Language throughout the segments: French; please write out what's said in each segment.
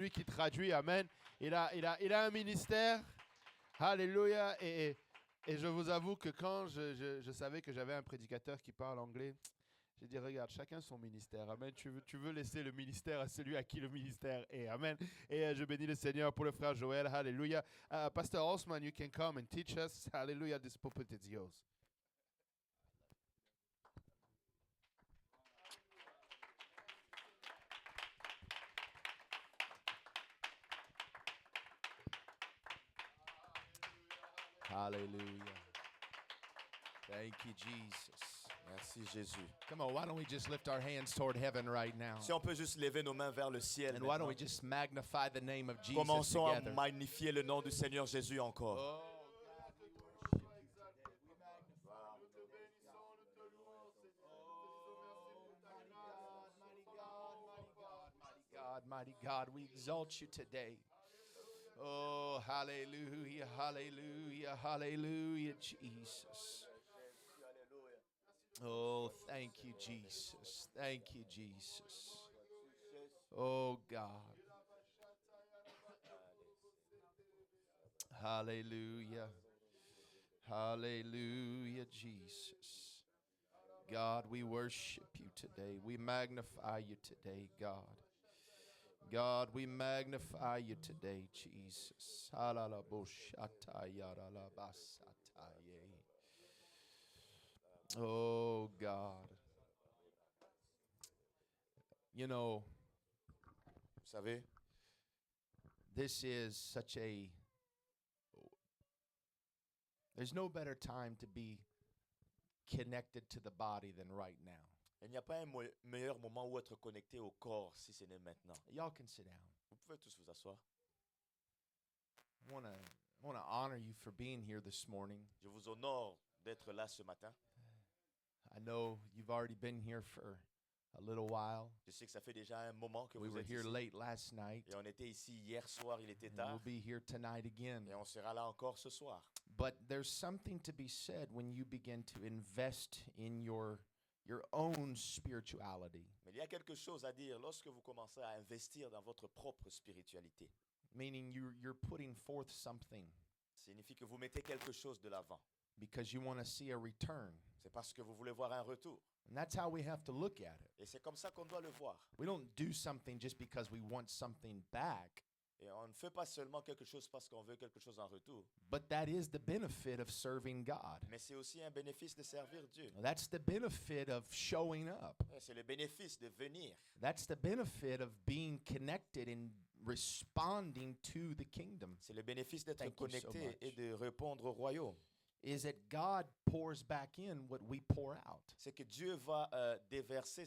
Lui qui traduit, amen. Il a un ministère. Alléluia. Et je vous avoue que quand je savais que j'avais un prédicateur qui parle anglais, j'ai dit, regarde, chacun son ministère. Amen. Tu veux laisser le ministère à celui à qui le ministère est. Amen. Et je bénis le Seigneur pour le frère Joël. Alléluia. Pastor Osman, you can come and teach us. Hallelujah. This pulpit is yours. Hallelujah. Thank you, Jesus. Merci Jésus. Come on, why don't we just lift our hands toward heaven right now? Si on peut juste lever nos mains vers le ciel. And why don't we just magnify the name of Jesus Commençons à together? magnifier le nom du Seigneur Jésus encore. Oh, God, we worship you today. We magnify. Nous te bénissons, nous te louons, Seigneur. Mighty God, mighty God, mighty God, mighty God, we exalt you today. Oh, hallelujah, hallelujah, hallelujah, Jesus. Oh, thank you, Jesus. Thank you, Jesus. Oh, God. Hallelujah. Hallelujah, Jesus. God, we worship you today. We magnify you today, God. God, we magnify you today, Jesus. Oh, God. You know, Vous savez, this is such a... There's no better time to be connected to the body than right now. il n'y a pas un meilleur moment où être connecté au corps si ce n'est maintenant. Y'all can sit down. Vous pouvez tous vous asseoir. I want to honor you for being here this morning. Je vous honore d'être là ce matin. I know you've already been here for a little while. Je sais que ça fait déjà un moment que We vous were êtes here ici. late last night. Et on était ici hier soir, il était And we'll tard. be here tonight again. Et on sera là encore ce soir. But there's something to be said when you begin to invest in your own spirituality. Mais il y a quelque chose à dire lorsque vous commencez à investir dans votre propre spiritualité. Meaning you're putting forth something Ça signifie que vous mettez quelque chose de l'avant. because you want to see a return. C'est parce que vous voulez voir un retour. And that's how we have to look at it. Et c'est comme ça qu'on doit le voir. We don't do something just because we want something back. Et on ne fait pas seulement quelque chose parce qu'on veut quelque chose en retour. But that is the benefit of serving God. Mais c'est aussi un bénéfice de servir Dieu. That's the benefit of showing up. Et c'est le bénéfice de venir. That's the benefit of being connected and responding to the kingdom. C'est le bénéfice d'être Thank you so connecté much. et de répondre au royaume. Is that God pours back in what we pour out. C'est que Dieu va déverser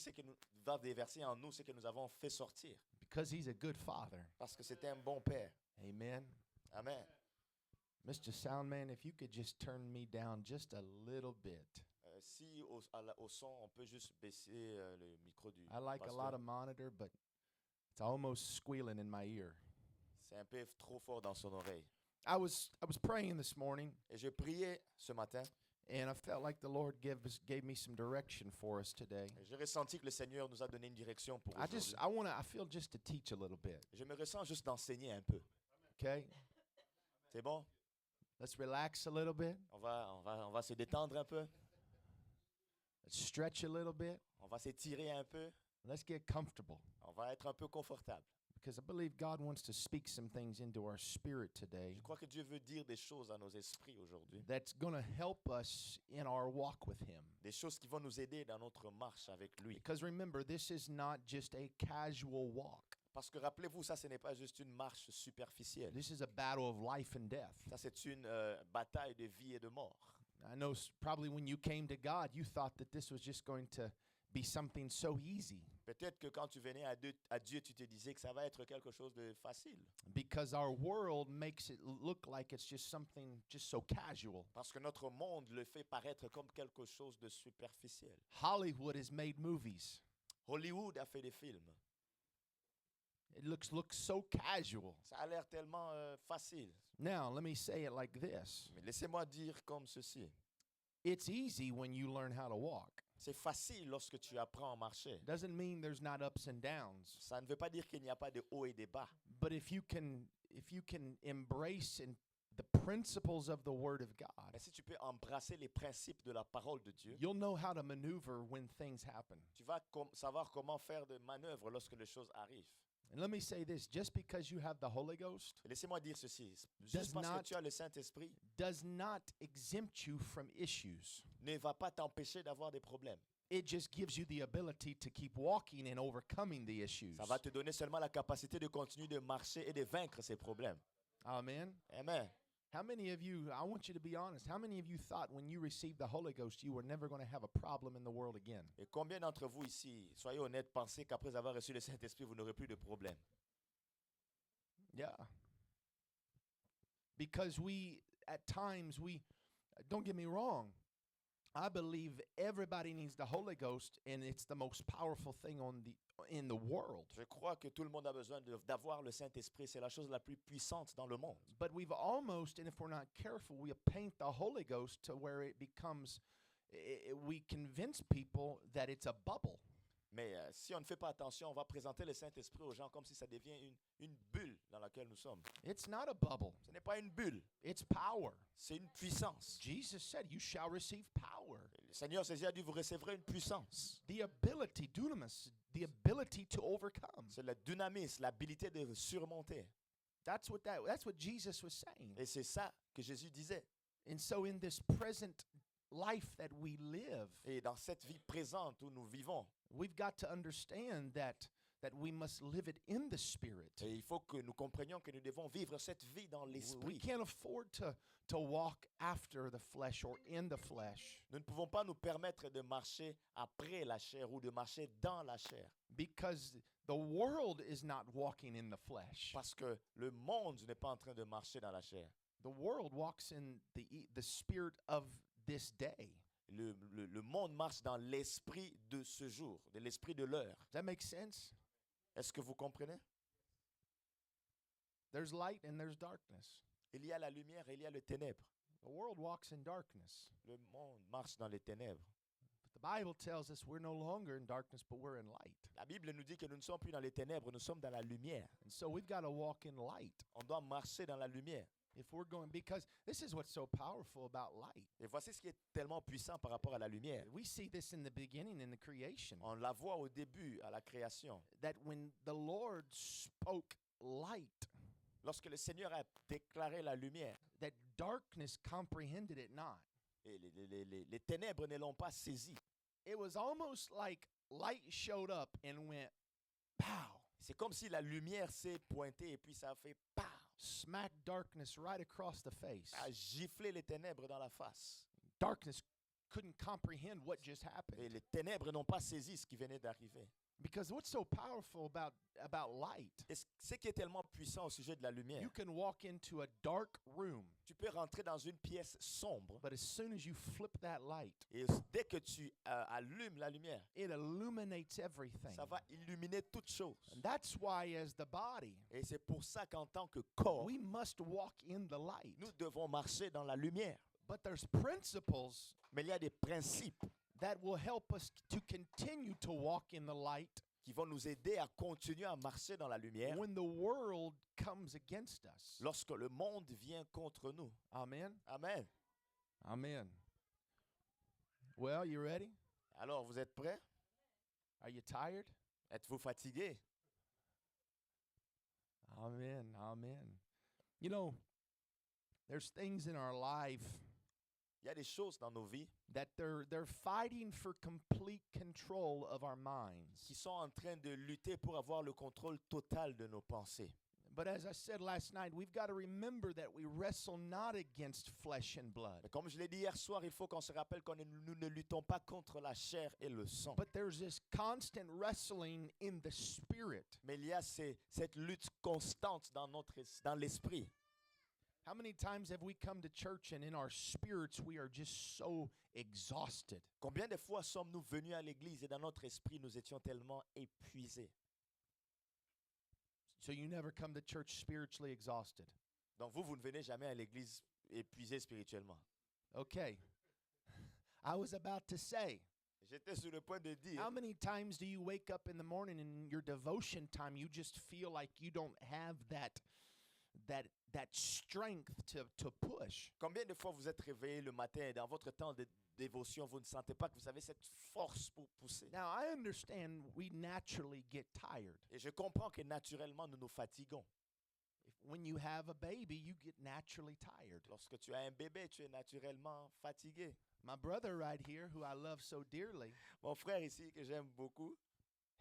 va déverser en nous ce que nous avons fait sortir. Because he's a good father. Parce que c'est un bon Père. Amen. Amen. Mr. Soundman, if you could just turn me down just a little bit. Si au son, on peut juste baisser le micro du I like a pasteur. lot of monitor, but it's almost squealing in my ear. C'est un peu trop fort dans son oreille. I was praying this morning, Et je priais ce matin. and I felt like the Lord gave me some direction for us today. Et j'ai ressenti que le Seigneur nous a donné une direction pour aujourd'hui. I feel just to teach a little bit. Je me ressens juste d'enseigner un peu. Okay? C'est bon? Let's relax a little bit. On va se détendre un peu. Let's stretch a little bit. On va s'étirer un peu. Let's get comfortable. On va être un peu confortable. Because I believe God wants to speak some things into our spirit today Je crois que Dieu veut dire des choses à nos esprits aujourd'hui. that's going to help us in our walk with Him. Des choses qui vont nous aider dans notre marche avec lui. Because remember, this is not just a casual walk. Parce que rappelez-vous, ça, ce n'est pas juste une marche superficielle. This is a battle of life and death. Ça, c'est une bataille de vie et de mort. I know probably when you came to God, you thought that this was just going to be something so easy. Peut-être que quand tu venais à Dieu, tu te disais que ça va être quelque chose de facile. Because our world makes it look like it's just something just so casual. Parce que notre monde le fait paraître comme quelque chose de superficiel. Hollywood has made movies. Hollywood a fait des films. It looks so casual. Ça a l'air tellement facile. Now, let me say it like this. Mais laissez-moi dire comme ceci. It's easy when you learn how to walk. C'est facile lorsque tu apprends à marcher. Doesn't mean there's not ups and downs. Ça ne veut pas dire qu'il n'y a pas de hauts et des bas. But if you can embrace the principles of the Word of God, Mais si tu peux embrasser les principes de la parole de Dieu, you'll know how to maneuver when things happen. tu vas savoir comment faire de manœuvres lorsque les choses arrivent. And let me say this, just because you have the Holy Ghost Et laissez-moi dire ceci. Does Juste parce not- que tu as le Saint-Esprit, does not exempt you from issues. ne va pas t'empêcher d'avoir des problèmes. It just gives you the ability to keep walking and overcoming the issues. Ça va te donner seulement la capacité de continuer de marcher et de vaincre ces problèmes. Amen. Amen. How many of you, I want you to be honest, how many of you thought when you received the Holy Ghost you were never going to have a problem in the world again? Et combien d'entre vous ici, soyez honnêtes, pensez qu'après avoir reçu le Saint-Esprit, vous n'aurez plus de problèmes? Yeah. Because at times, don't get me wrong, I believe everybody needs the Holy Ghost and it's the most powerful thing in the world. Je crois que tout le monde a besoin d'avoir le Saint-Esprit. C'est la chose la plus puissante dans le monde. But we've almost, and if we're not careful, we paint the Holy Ghost to where it becomes, we convince people that it's a bubble. Mais si on ne fait pas attention, on va présenter le Saint-Esprit aux gens comme si ça devient une bulle dans laquelle nous sommes. It's not a bubble, Ce n'est pas une bulle, it's power. c'est une puissance. Jesus said, you shall receive power. Le Seigneur Jésus a dit, vous recevrez une puissance. The ability, dunamis, the ability to overcome. C'est le dynamisme, l'habilité de surmonter. That's what Jesus was saying. Et c'est ça que Jésus disait. And so in this present life that we live, Et dans cette vie présente où nous vivons, we've got to understand that we must live it in the Spirit. et il faut que nous comprenions que nous devons vivre cette vie dans We l'esprit. can't afford to walk after the flesh or in the flesh, Nous ne pouvons pas nous permettre de marcher après la chair ou de marcher dans la chair. because the world is not walking in the flesh. Parce que le monde n'est pas en train de marcher dans la chair. The world walks in the spirit of this day. Le monde marche dans l'esprit de ce jour, de l'esprit de l'heure. Does that make sense? Est-ce que vous comprenez? There's light and there's darkness. Il y a la lumière et il y a le ténèbre. The world walks in darkness. Le monde marche dans les ténèbres. But the Bible tells us we're no longer in darkness, but we're in light. La Bible nous dit que nous ne sommes plus dans les ténèbres, nous sommes dans la lumière. And so we've got to walk in light. On doit marcher dans la lumière. If we're going, because this is what's so powerful about light. Et voici ce qui est tellement puissant par rapport à la lumière. We see this in the beginning, in the creation, On la voit au début, à la création. that when the Lord spoke light, Lorsque le Seigneur a déclaré la lumière, that darkness comprehended it not. et les ténèbres ne l'ont pas saisi. It was almost like light showed up and went, pow, C'est comme si la lumière s'est pointée et puis ça a fait PAH! smack darkness right across the face. Ça a giflé les ténèbres dans la face. Darkness couldn't comprehend what just Et happened. les ténèbres n'ont pas saisi ce qui venait d'arriver. Because what's so powerful about light, Et ce qui est tellement puissant au sujet de la lumière, you can walk into a dark room, tu peux rentrer dans une pièce sombre but as soon as you flip that light, et dès que tu allumes la lumière, it illuminates everything. ça va illuminer toutes choses. And that's why, as the body, Et c'est pour ça qu'en tant que corps, we must walk in the light. nous devons marcher dans la lumière. But there's principles Mais il y a des principes that will help us to continue to walk in the light qui vont nous aider à continuer à marcher dans la lumière when the world comes against us. lorsque le monde vient contre nous. Amen. Amen. Amen. Well, you ready? Alors, vous êtes prêts? Are you tired? Êtes-vous fatigués? Amen. Amen. You know, there's things in our life Il y a des choses dans nos vies that they're fighting for complete control of our minds. qui sont en train de lutter pour avoir le contrôle total de nos pensées. But as I said last night, we've got to remember that we wrestle not against flesh and blood, Mais comme je l'ai dit hier soir, il faut qu'on se rappelle que nous ne luttons pas contre la chair et le sang. but there's this constant wrestling in the spirit. Mais il y a cette lutte constante dans l'esprit. How many times have we come to church and in our spirits we are just so exhausted? Combien de fois sommes-nous venus à l'église et dans notre esprit, nous étions tellement épuisés? So you never come to church spiritually exhausted. Donc vous ne venez jamais à l'église épuisé spirituellement. Okay. I was about to say, J'étais sur le point de dire, How many times do you wake up in the morning and in your devotion time you just feel like you don't have that strength to push? combien de fois vous êtes réveillé le matin et dans votre temps de dévotion, vous ne sentez pas que vous avez cette force pour pousser? Now I understand we naturally get tired. Et je comprends que naturellement, nous nous fatiguons. When you have a baby, you get naturally tired. Lorsque tu as un bébé, tu es naturellement fatigué. My brother right here, who I love so dearly, Mon frère ici, que j'aime beaucoup,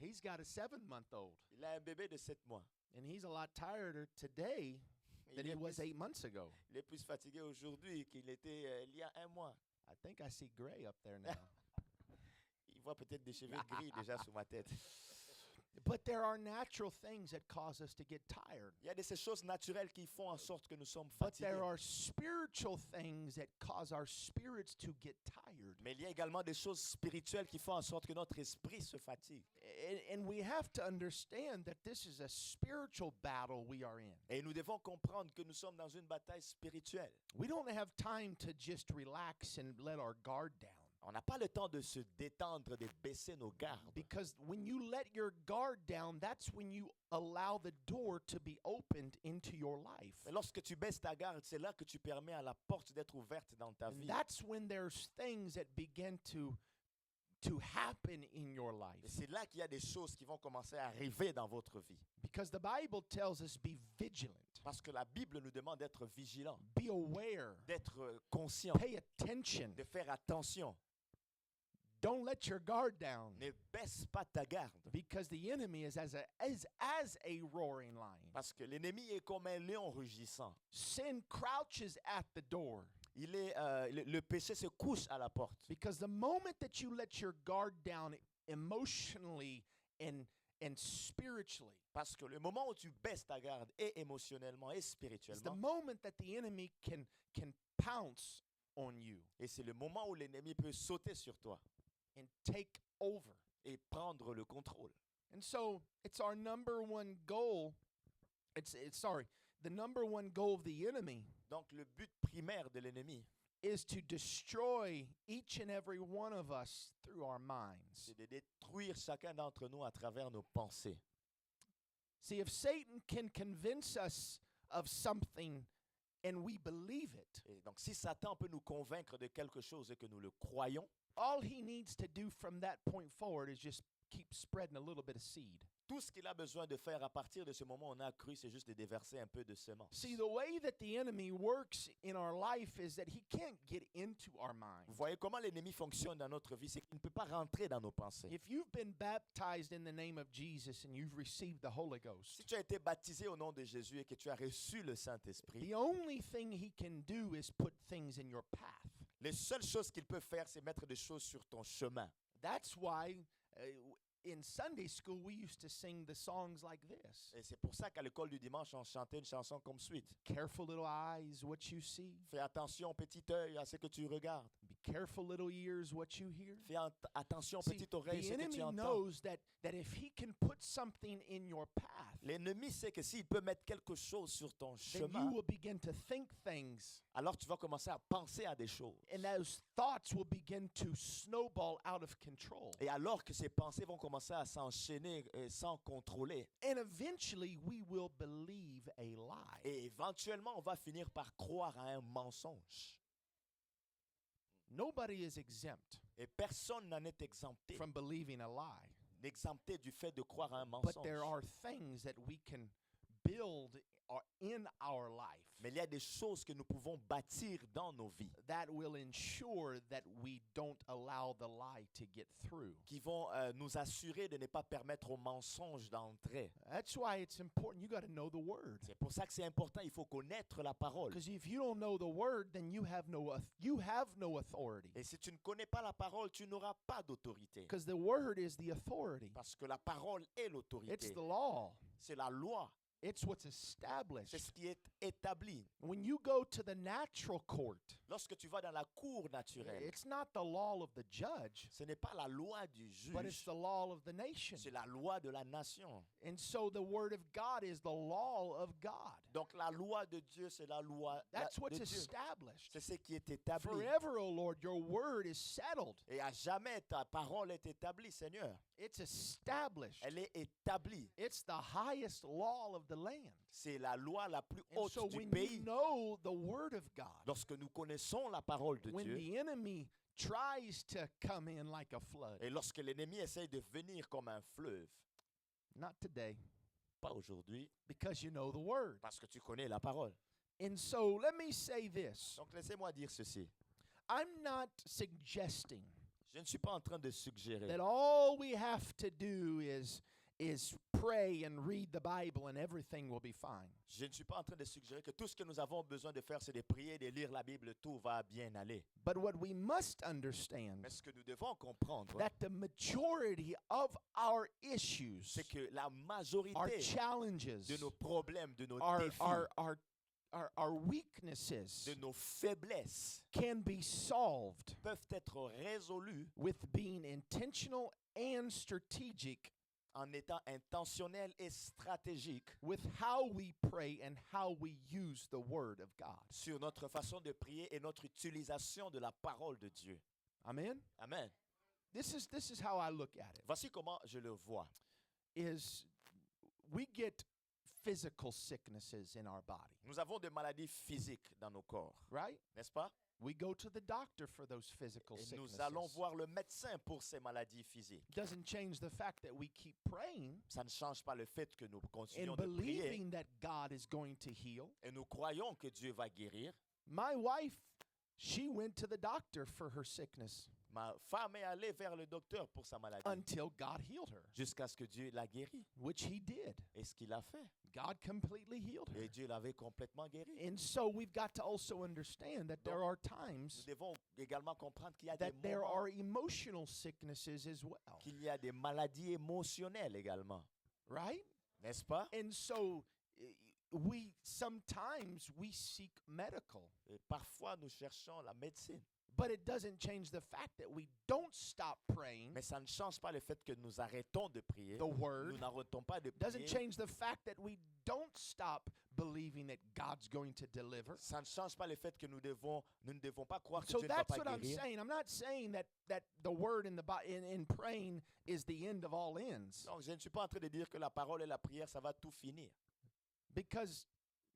he's got a 7-month-old, il a un bébé de 7 mois. and he's a lot tireder today than Il he est, was plus, 8 months ago. il est plus fatigué aujourd'hui qu'il était il y a un mois. I think I see gray up there now. Il voit peut-être des cheveux gris déjà sur ma tête. But there are natural things that cause us to get tired. Il y a de ces choses naturelles qui font en sorte que nous sommes But fatigués. there are spiritual things that cause our spirits to get tired. Mais il y a également des choses spirituelles qui font en sorte que notre esprit se fatigue. And we have to understand that this is a spiritual battle we are in. Et nous devons comprendre que nous sommes dans une bataille spirituelle. We don't have time to just relax and let our guard down. On n'a pas le temps de se détendre, de baisser nos gardes. Because when you let your guard down, that's when you allow the door to be opened into your life. Mais lorsque tu baisses ta garde, c'est là que tu permets à la porte d'être ouverte dans ta And vie. that's when there's things that begin to happen in your Et life. c'est là qu'il y a des choses qui vont commencer à arriver dans votre vie. Because the Bible tells us be vigilant, Parce que la Bible nous demande d'être vigilant, be aware, d'être conscient, pay attention. de faire attention. Don't let your guard down. Ne baisse pas ta garde. Because the enemy is as a roaring lion. Parce que l'ennemi est comme un lion rugissant. Sin crouches at the door. Le péché se couche à la porte. Because the moment that you let your guard down emotionally and spiritually, Parce que le moment où tu baisses ta garde, et émotionnellement et is the spirituellement, moment that the enemy can pounce on you et c'est le moment où l'ennemi peut sauter sur toi and take over. et prendre le contrôle. And so it's our number one goal. The number one goal of the enemy Donc le but primaire de l'ennemi, is to destroy each and every one of us through our minds. c'est de détruire chacun d'entre nous à travers nos pensées. See, if Satan can convince us of something and we believe it, Et donc si Satan peut nous convaincre de quelque chose et que nous le croyons, all he needs to do from that point forward is just keep spreading a little bit of seed. tout ce qu'il a besoin de faire à partir de ce moment où on a cru, c'est juste de déverser un peu de semences. See, the way that the enemy works in our life is that he can't get into our mind. Vous voyez comment l'ennemi fonctionne dans notre vie, c'est qu'il ne peut pas rentrer dans nos pensées. If you've been baptized in the name of Jesus and you've received the Holy Ghost, Si tu as été baptisé au nom de Jésus et que tu as reçu le Saint-Esprit, the only thing he can do is put things in your path. les seules choses qu'il peut faire, c'est mettre des choses sur ton chemin. That's why in Sunday school we used to sing the songs like this. Et c'est pour ça qu'à l'école du dimanche, on chantait une chanson comme suite. Careful little eyes, what you see. Fais attention, petit œil, à ce que tu regardes. Be careful little ears, what you hear. Fais attention, See, petite oreille, the ce que enemy tu entends. knows that if he can put something in your path, L'ennemi sait que s'il peut mettre quelque chose sur ton then chemin, you will begin to think things, alors tu vas commencer à penser à des choses. and those thoughts will begin to snowball out of control. Et alors que ces pensées vont commencer à s'enchaîner sans contrôler, And eventually we will believe a lie. et éventuellement on va finir par croire à un mensonge. Nobody is exempt Et personne n'en est exempté, from believing a lie. exempté du fait de croire à un But mensonge. there are things that we can build in our life Mais il y a des choses que nous pouvons bâtir dans nos vies that will ensure that we don't allow the lie to get through. qui vont nous assurer de ne pas permettre au mensonge d'entrer. That's why it's important. You got to know the word. C'est pour ça que c'est important, il faut connaître la parole. Because if you don't know the word, then you have no authority. Et si tu ne connais pas la parole, tu n'auras pas d'autorité. Because the word is the authority. Parce que la parole est It's l'autorité. the law. C'est la loi. It's what's C'est established. ce qui est établi. When you go to the natural court, Lorsque tu vas dans la cour naturelle, it's not the law of the judge, ce n'est pas la loi du but it's juge, the law of the nation. c'est la loi de la nation. And so the word of God is the law of God. Donc la loi de Dieu, c'est la loi That's what's de Dieu. established. C'est ce qui est établi. Forever, O Lord, your word is settled. Et à jamais ta parole est établie, Seigneur. It's established. Elle est établie. It's the highest law of the land. C'est la loi la plus And haute so du when you pays. know the word of God, Lorsque nous connaissons la parole de when Dieu, the enemy tries to come in like a flood, et lorsque l'ennemi essaye de venir comme un fleuve, not today, pas aujourd'hui, because you know the word. parce que tu connais la parole. And so let me say this. Donc laissez-moi dire ceci. I'm not suggesting Je ne suis pas en train de suggérer that all we have to do is pray and read the Bible and everything will be fine. Je ne suis pas en train de suggérer que tout ce que nous avons besoin de faire, c'est de prier, de lire la Bible, tout va bien aller. But what we must understand Mais ce que nous devons comprendre, that the majority of our issues, c'est que la our majorité challenges, de nos problèmes, de nos our, défis, our weaknesses de nos faiblesses can be solved peuvent être résolus with being intentional and strategic en étant intentionnels et stratégiques with how we pray and how we use the word of God. sur notre façon de prier et notre utilisation de la parole de Dieu. Amen. Amen. This is how I look at it. Voici comment je le vois. Is we get physical sicknesses in our body, Nous avons des maladies physiques dans nos corps, right? n'est-ce pas? We go to the doctor for those physical Et sicknesses. nous allons voir le médecin pour ces maladies physiques. Doesn't change the fact that we keep praying Ça ne change pas le fait que nous continuons and de prier believing that God is going to heal. et nous croyons que Dieu va guérir. My wife, she went to the doctor for her sickness Ma femme est allée vers le docteur pour sa maladie until God healed her, jusqu'à ce que Dieu la guérit. which he did. Et ce qu'il a fait. God completely healed her. Et Dieu l'avait complètement guéri. And so we've got to also understand that there are times Nous devons également comprendre qu'il y a des that there moments, are emotional sicknesses as well, qu'il y a des maladies émotionnelles également. right? N'est-ce pas? And so we sometimes we seek medical, Et parfois, nous cherchons la médecine. but it doesn't change the fact that we don't stop praying Mais ça ne change pas le fait que nous arrêtons de prier. the word. Nous n'arrêtons pas de Doesn't prier. change the fact that we don't stop believing that God's going to deliver. Ça ne change pas le fait que nous ne devons pas croire que So Dieu ne va that's pas what I'm guérir. saying. I'm not saying that the word in in praying is the end of all ends, Donc, je ne suis pas en train de dire que la parole et la prière, ça va tout finir. because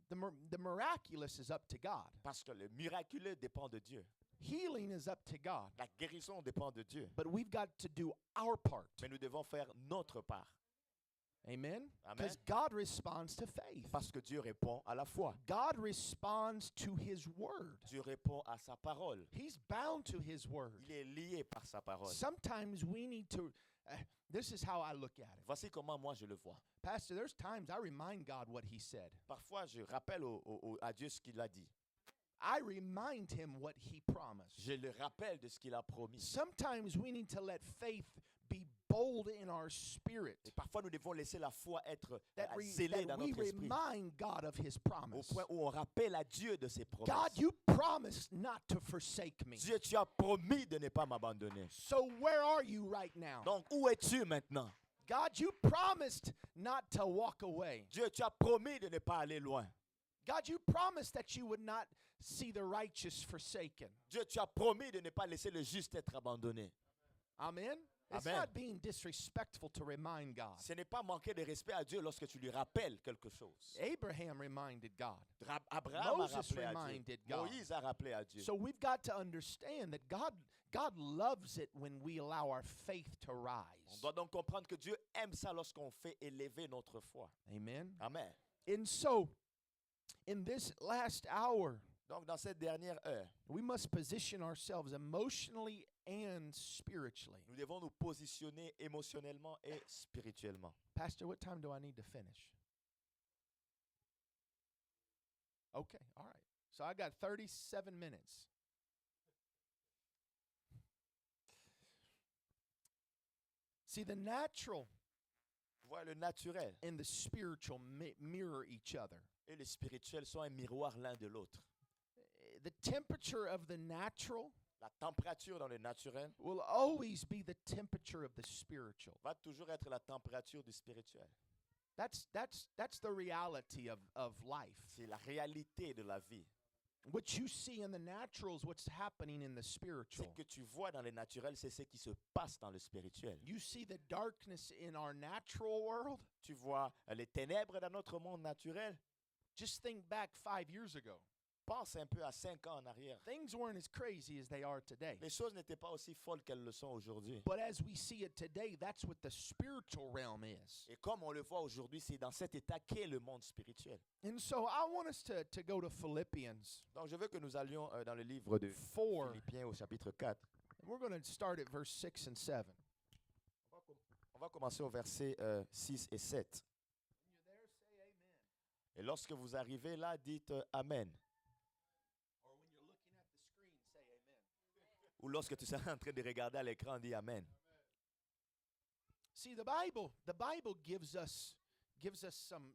the miraculous is up to God. Parce que le miraculeux dépend de Dieu. Healing is up to God. La guérison dépend de Dieu. But we've got to do our part. Mais nous devons faire notre part. Amen. Amen. Because God responds to faith. Parce que Dieu répond à la foi. God responds to his word. Dieu répond à sa parole. He's bound to his word. Il est lié par sa parole. Sometimes we need to this is how I look at it. Voici comment moi je le vois. Pastor, there's times I remind God what he said. Parfois, je rappelle à Dieu ce qu'il a dit. I remind him what he promised. Je le rappelle de ce qu'il a promis. Sometimes we need to let faith be bold in our spirit. Et parfois, nous devons laisser la foi être That, zélée dans we notre esprit. remind God of his Au promise. point où on rappelle à Dieu de ses God, promesses. you promised not to forsake me. Dieu, tu as promis de ne pas m'abandonner. So where are you right now? Donc, où es-tu maintenant? God, you promised not to walk away. Dieu, tu as promis de ne pas aller loin. God, you promised that you would not see the righteous forsaken. Dieu, tu as promis de ne pas laisser le juste être abandonné. Amen? It's Amen. not being disrespectful to remind God. Ce n'est pas manquer de respect à Dieu lorsque tu lui rappelles quelque chose. Abraham reminded God. Abraham a Moses rappelé à Dieu. reminded God. Moïse a rappelé à Dieu. So we've got to understand that God loves it when we allow our faith to On rise. doit donc comprendre que Dieu aime ça lorsqu'on fait élever notre foi. Amen. Amen. And so, in this last hour, Donc, dans cette dernière heure, we must position ourselves emotionally and spiritually. nous devons nous positionner émotionnellement et spirituellement. Pastor, what time do I need to finish? Okay, all right. So I got 37 minutes. See, the natural Voir le naturel and the spiritual mirror each other. et le spirituel sont un miroir l'un de l'autre. The temperature of the natural La température dans le naturel will always be the temperature of the spiritual. va toujours être la température du spirituel. That's the reality of life. C'est la réalité de la vie. What you see in the natural is what's happening in the Ce spiritual. que tu vois dans le naturel, c'est ce qui se passe dans le spirituel. You see the darkness in our natural world. Tu vois les ténèbres dans notre monde naturel. Just think back 5 years ago. Pense un peu à 5 ans en arrière. Things weren't as crazy as they are today. Les choses n'étaient pas aussi folles qu'elles le sont aujourd'hui. But as we see it today, that's what the spiritual realm is. Et comme on le voit aujourd'hui, c'est dans cet état qu'est le monde spirituel. And so I want us to go to Philippians Donc je veux que nous allions dans le livre de 4. Philippiens au chapitre 4. And we're going to start at verse 6 and 7. On va commencer au verset 6 et 7. Et lorsque vous arrivez là, dites Amen. Or when you're looking at the screen, say amen. Ou lorsque tu seras en train de regarder à l'écran, dis Amen. See, the Bible gives us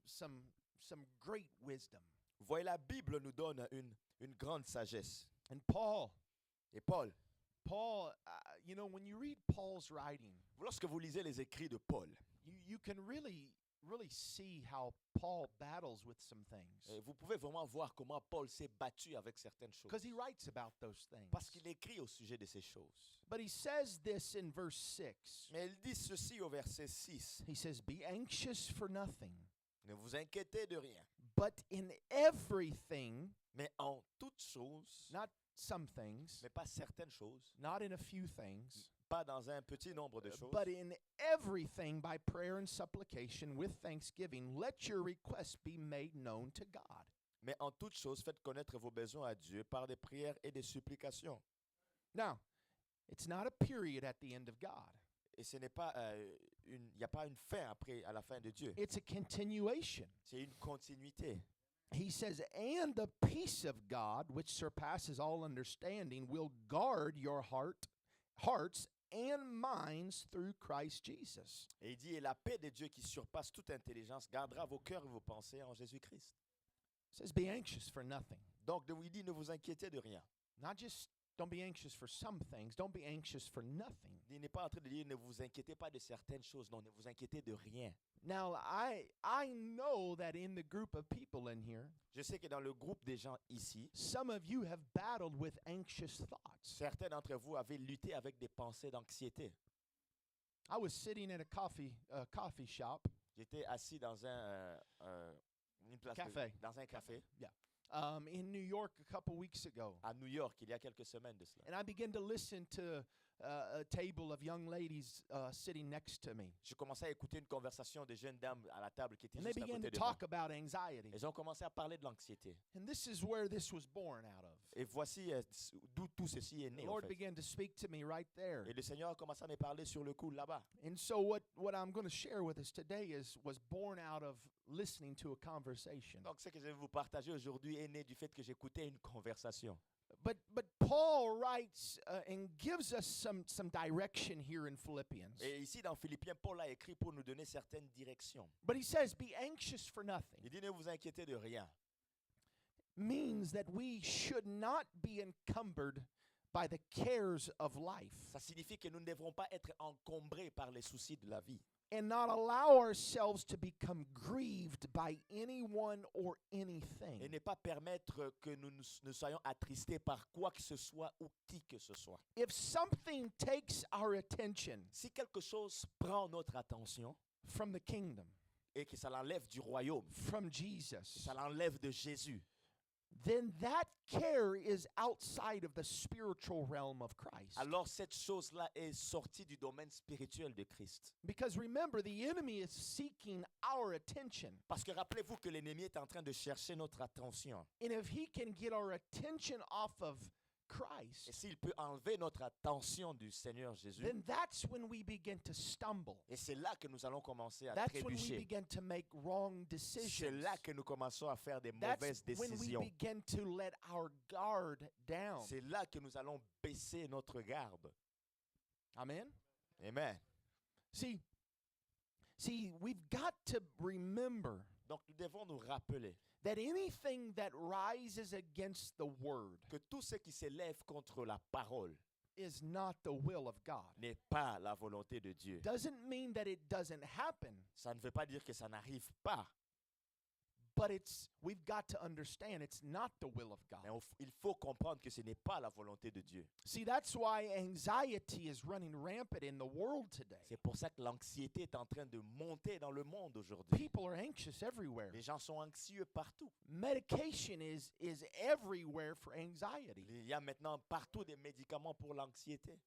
some great wisdom. Vous voyez, la Bible nous donne une grande sagesse. And Paul, Et Paul, when you read Paul's writing, lorsque vous lisez les écrits de Paul, you can really see how Paul battles with some things. vous pouvez vraiment voir comment Paul s'est battu avec certaines choses. Because he writes about those things. Parce qu'il écrit au sujet de ces choses. But he says this in verse 6. Mais il dit ceci au verset 6. He says, "Be anxious for nothing, Ne vous inquiétez de rien, but in everything," mais en toutes choses, not some things, mais pas certaines choses, not in a few things, pas dans un petit nombre de choses, but in everything by prayer and supplication with thanksgiving, let your requests be made known to God. mais en toutes choses, faites connaître vos besoins à Dieu par des prières et des supplications. Now, it's not a period at the end of God. Et ce n'est pas il n'y a pas une fin après à la fin de Dieu. It's a continuation. C'est une continuité. He says, "And the peace of God, which surpasses all understanding, will guard your hearts and minds through Christ Jesus." Et il dit, et la paix de Dieu qui surpasse toute intelligence gardera vos cœurs et vos pensées en Jésus-Christ. It says, "Be anxious for nothing." Donc, il dit, ne vous inquiétez de rien. Not just don't be anxious for some things, don't be anxious for nothing. Il n'est pas en train de dire, ne vous inquiétez pas de certaines choses. Non, ne vous inquiétez de rien. Now, I know that in the group of people in here, Je sais que dans le groupe des gens ici, some of you have battled with anxious thoughts. certains d'entre vous avaient lutté avec des pensées d'anxiété. I was sitting at a coffee shop J'étais assis dans une place Café. dans un café in New York a couple weeks ago, à New York il y a quelques semaines de cela. and I began to listen to a table of young ladies sitting next to me, Je commençais à écouter une conversation de jeunes dames à la table qui étaient and they juste à à began to côté de moi. talk about anxiety. Ils ont commencé à parler de l'anxiété. And this is where this was born out of. Et voici d'où tout ceci est The né. En Lord fait. began to speak to me right there. Et le Seigneur a commencé à me parler sur le coup là-bas. And so what I'm going to share with us today was born out of listening to a conversation. Donc ce que je vais vous partager aujourd'hui est né du fait que j'écoutais une conversation. But Paul writes and gives us some direction here in Philippians. Et ici dans Philippiens, Paul a écrit pour nous donner certaines directions. But he says, "Be anxious for nothing." Il dit ne vous inquiétez de rien. Means that we should not be encumbered by the cares of life Ça signifie que nous ne devrons pas être encombrés par les soucis de la vie. and not allow ourselves to become grieved by anyone or Et anything. ne pas permettre que nous ne soyons attristés par quoi que ce soit ou qui que ce soit. If something takes our attention Si quelque chose prend notre attention from the kingdom, et que ça l'enlève du royaume, from que Jesus, ça l'enlève de Jésus, then that care is outside of the spiritual realm of Christ. alors cette chose-là est sortie du domaine spirituel de Christ. Because remember, the enemy is seeking our attention. Parce que rappelez-vous que l'ennemi est en train de chercher notre attention. And if he can get our attention off of Et Christ, s'il peut enlever notre attention du Seigneur Jésus, then that's when we begin to stumble. et c'est là que nous allons commencer à That's when we trébucher. begin to make wrong C'est decisions. là que nous commençons à faire des That's mauvaises when we décisions. begin to let our guard down. C'est là que nous allons baisser notre garde. Amen. Amen. See, we've got to remember Donc nous devons nous rappeler that anything that rises against the word que tout ce qui s'élève contre la parole is not the will of God. n'est pas la volonté de Dieu. Doesn't mean that it doesn't happen, Ça ne veut pas dire que ça n'arrive pas, but we've got to understand it's not the will of God. mais il faut comprendre que ce n'est pas la volonté de Dieu. See, that's why anxiety is running rampant in the world today. C'est pour ça que l'anxiété est en train de monter dans le monde aujourd'hui. People are anxious everywhere. Les gens sont anxieux partout. Medication is everywhere for anxiety. Il y a maintenant partout des médicaments pour l'anxiété.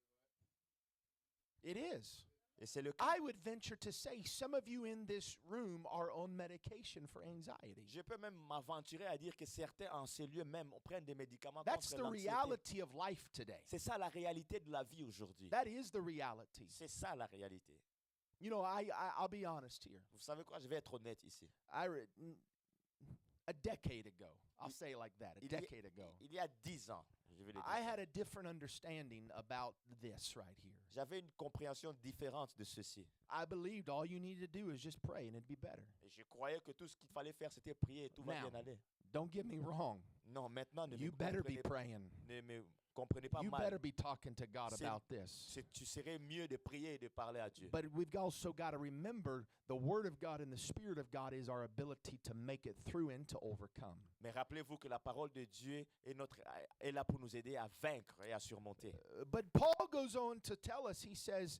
It is. Et c'est le cas. I would venture to say some of you in this room are on medication for anxiety. Je peux même m'aventurer à dire que certains en ces lieux même prennent des médicaments That's contre the l'anxiété. reality of life today. C'est ça la réalité de la vie aujourd'hui. That is the reality. C'est ça la réalité. You know, I'll be honest here. Vous savez quoi? Je vais être honnête ici. A decade ago, I'll say it like that, a Il y a- decade ago, Il y a 10 ans, je vais le dire. I had a different understanding about this right here. J'avais une compréhension différente de ceci. I believed all you need to do is just pray and it'd be better. Et je croyais que tout ce qu'il fallait faire, c'était prier et tout va Now, bien aller. Don't get me wrong. Non, maintenant, ne You me better be comprenez, praying. ne me comprenez pas You mal. better be talking to God C'est- about this. Tu serais mieux de prier et de parler à Dieu. But we've also got to remember the Word of God and the Spirit of God is our ability to make it through and to overcome. Mais rappelez-vous que la parole de Dieu est là pour nous aider à vaincre et à surmonter. But Paul goes on to tell us, he says,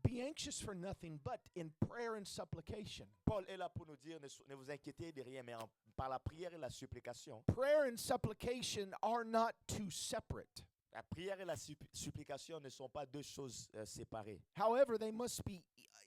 be anxious for nothing but in prayer and supplication. Paul est là pour nous dire, ne vous inquiétez de rien, mais par la prière et la supplication. Prayer and supplication are not two separate. La prière et la supplication ne sont pas deux choses séparées, However, they must be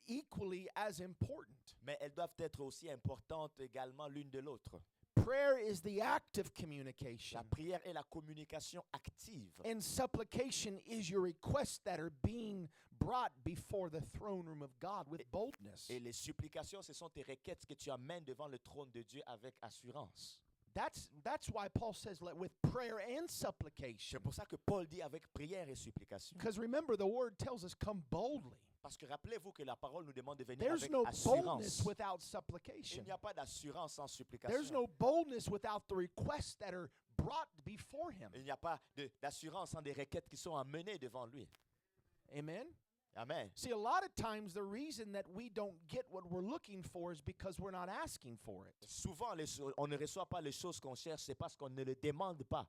equally as important. mais elles doivent être aussi importantes également l'une de l'autre. Prayer is the act of La communication, prière est la communication active. and supplication is your requests that are being brought before the throne room of God with boldness. Et les supplications, ce sont tes requêtes que tu amènes devant le trône de Dieu avec assurance. That's why Paul says with prayer and supplication. C'est pour ça que Paul dit avec prière et supplication. Because remember, the word tells us come boldly. Parce que rappelez-vous que la parole nous demande de venir There's avec no boldness assurance. without Il supplication. n'y a pas d'assurance sans supplication. There's no boldness without the requests that are brought before him. Il n'y a pas d'assurance sans des requêtes qui sont amenées devant lui. Amen. Amen. See, a lot of times the reason that we don't get what we're looking for is because we're not asking for it. Souvent, on ne reçoit pas les choses qu'on cherche, c'est parce qu'on ne le demande pas.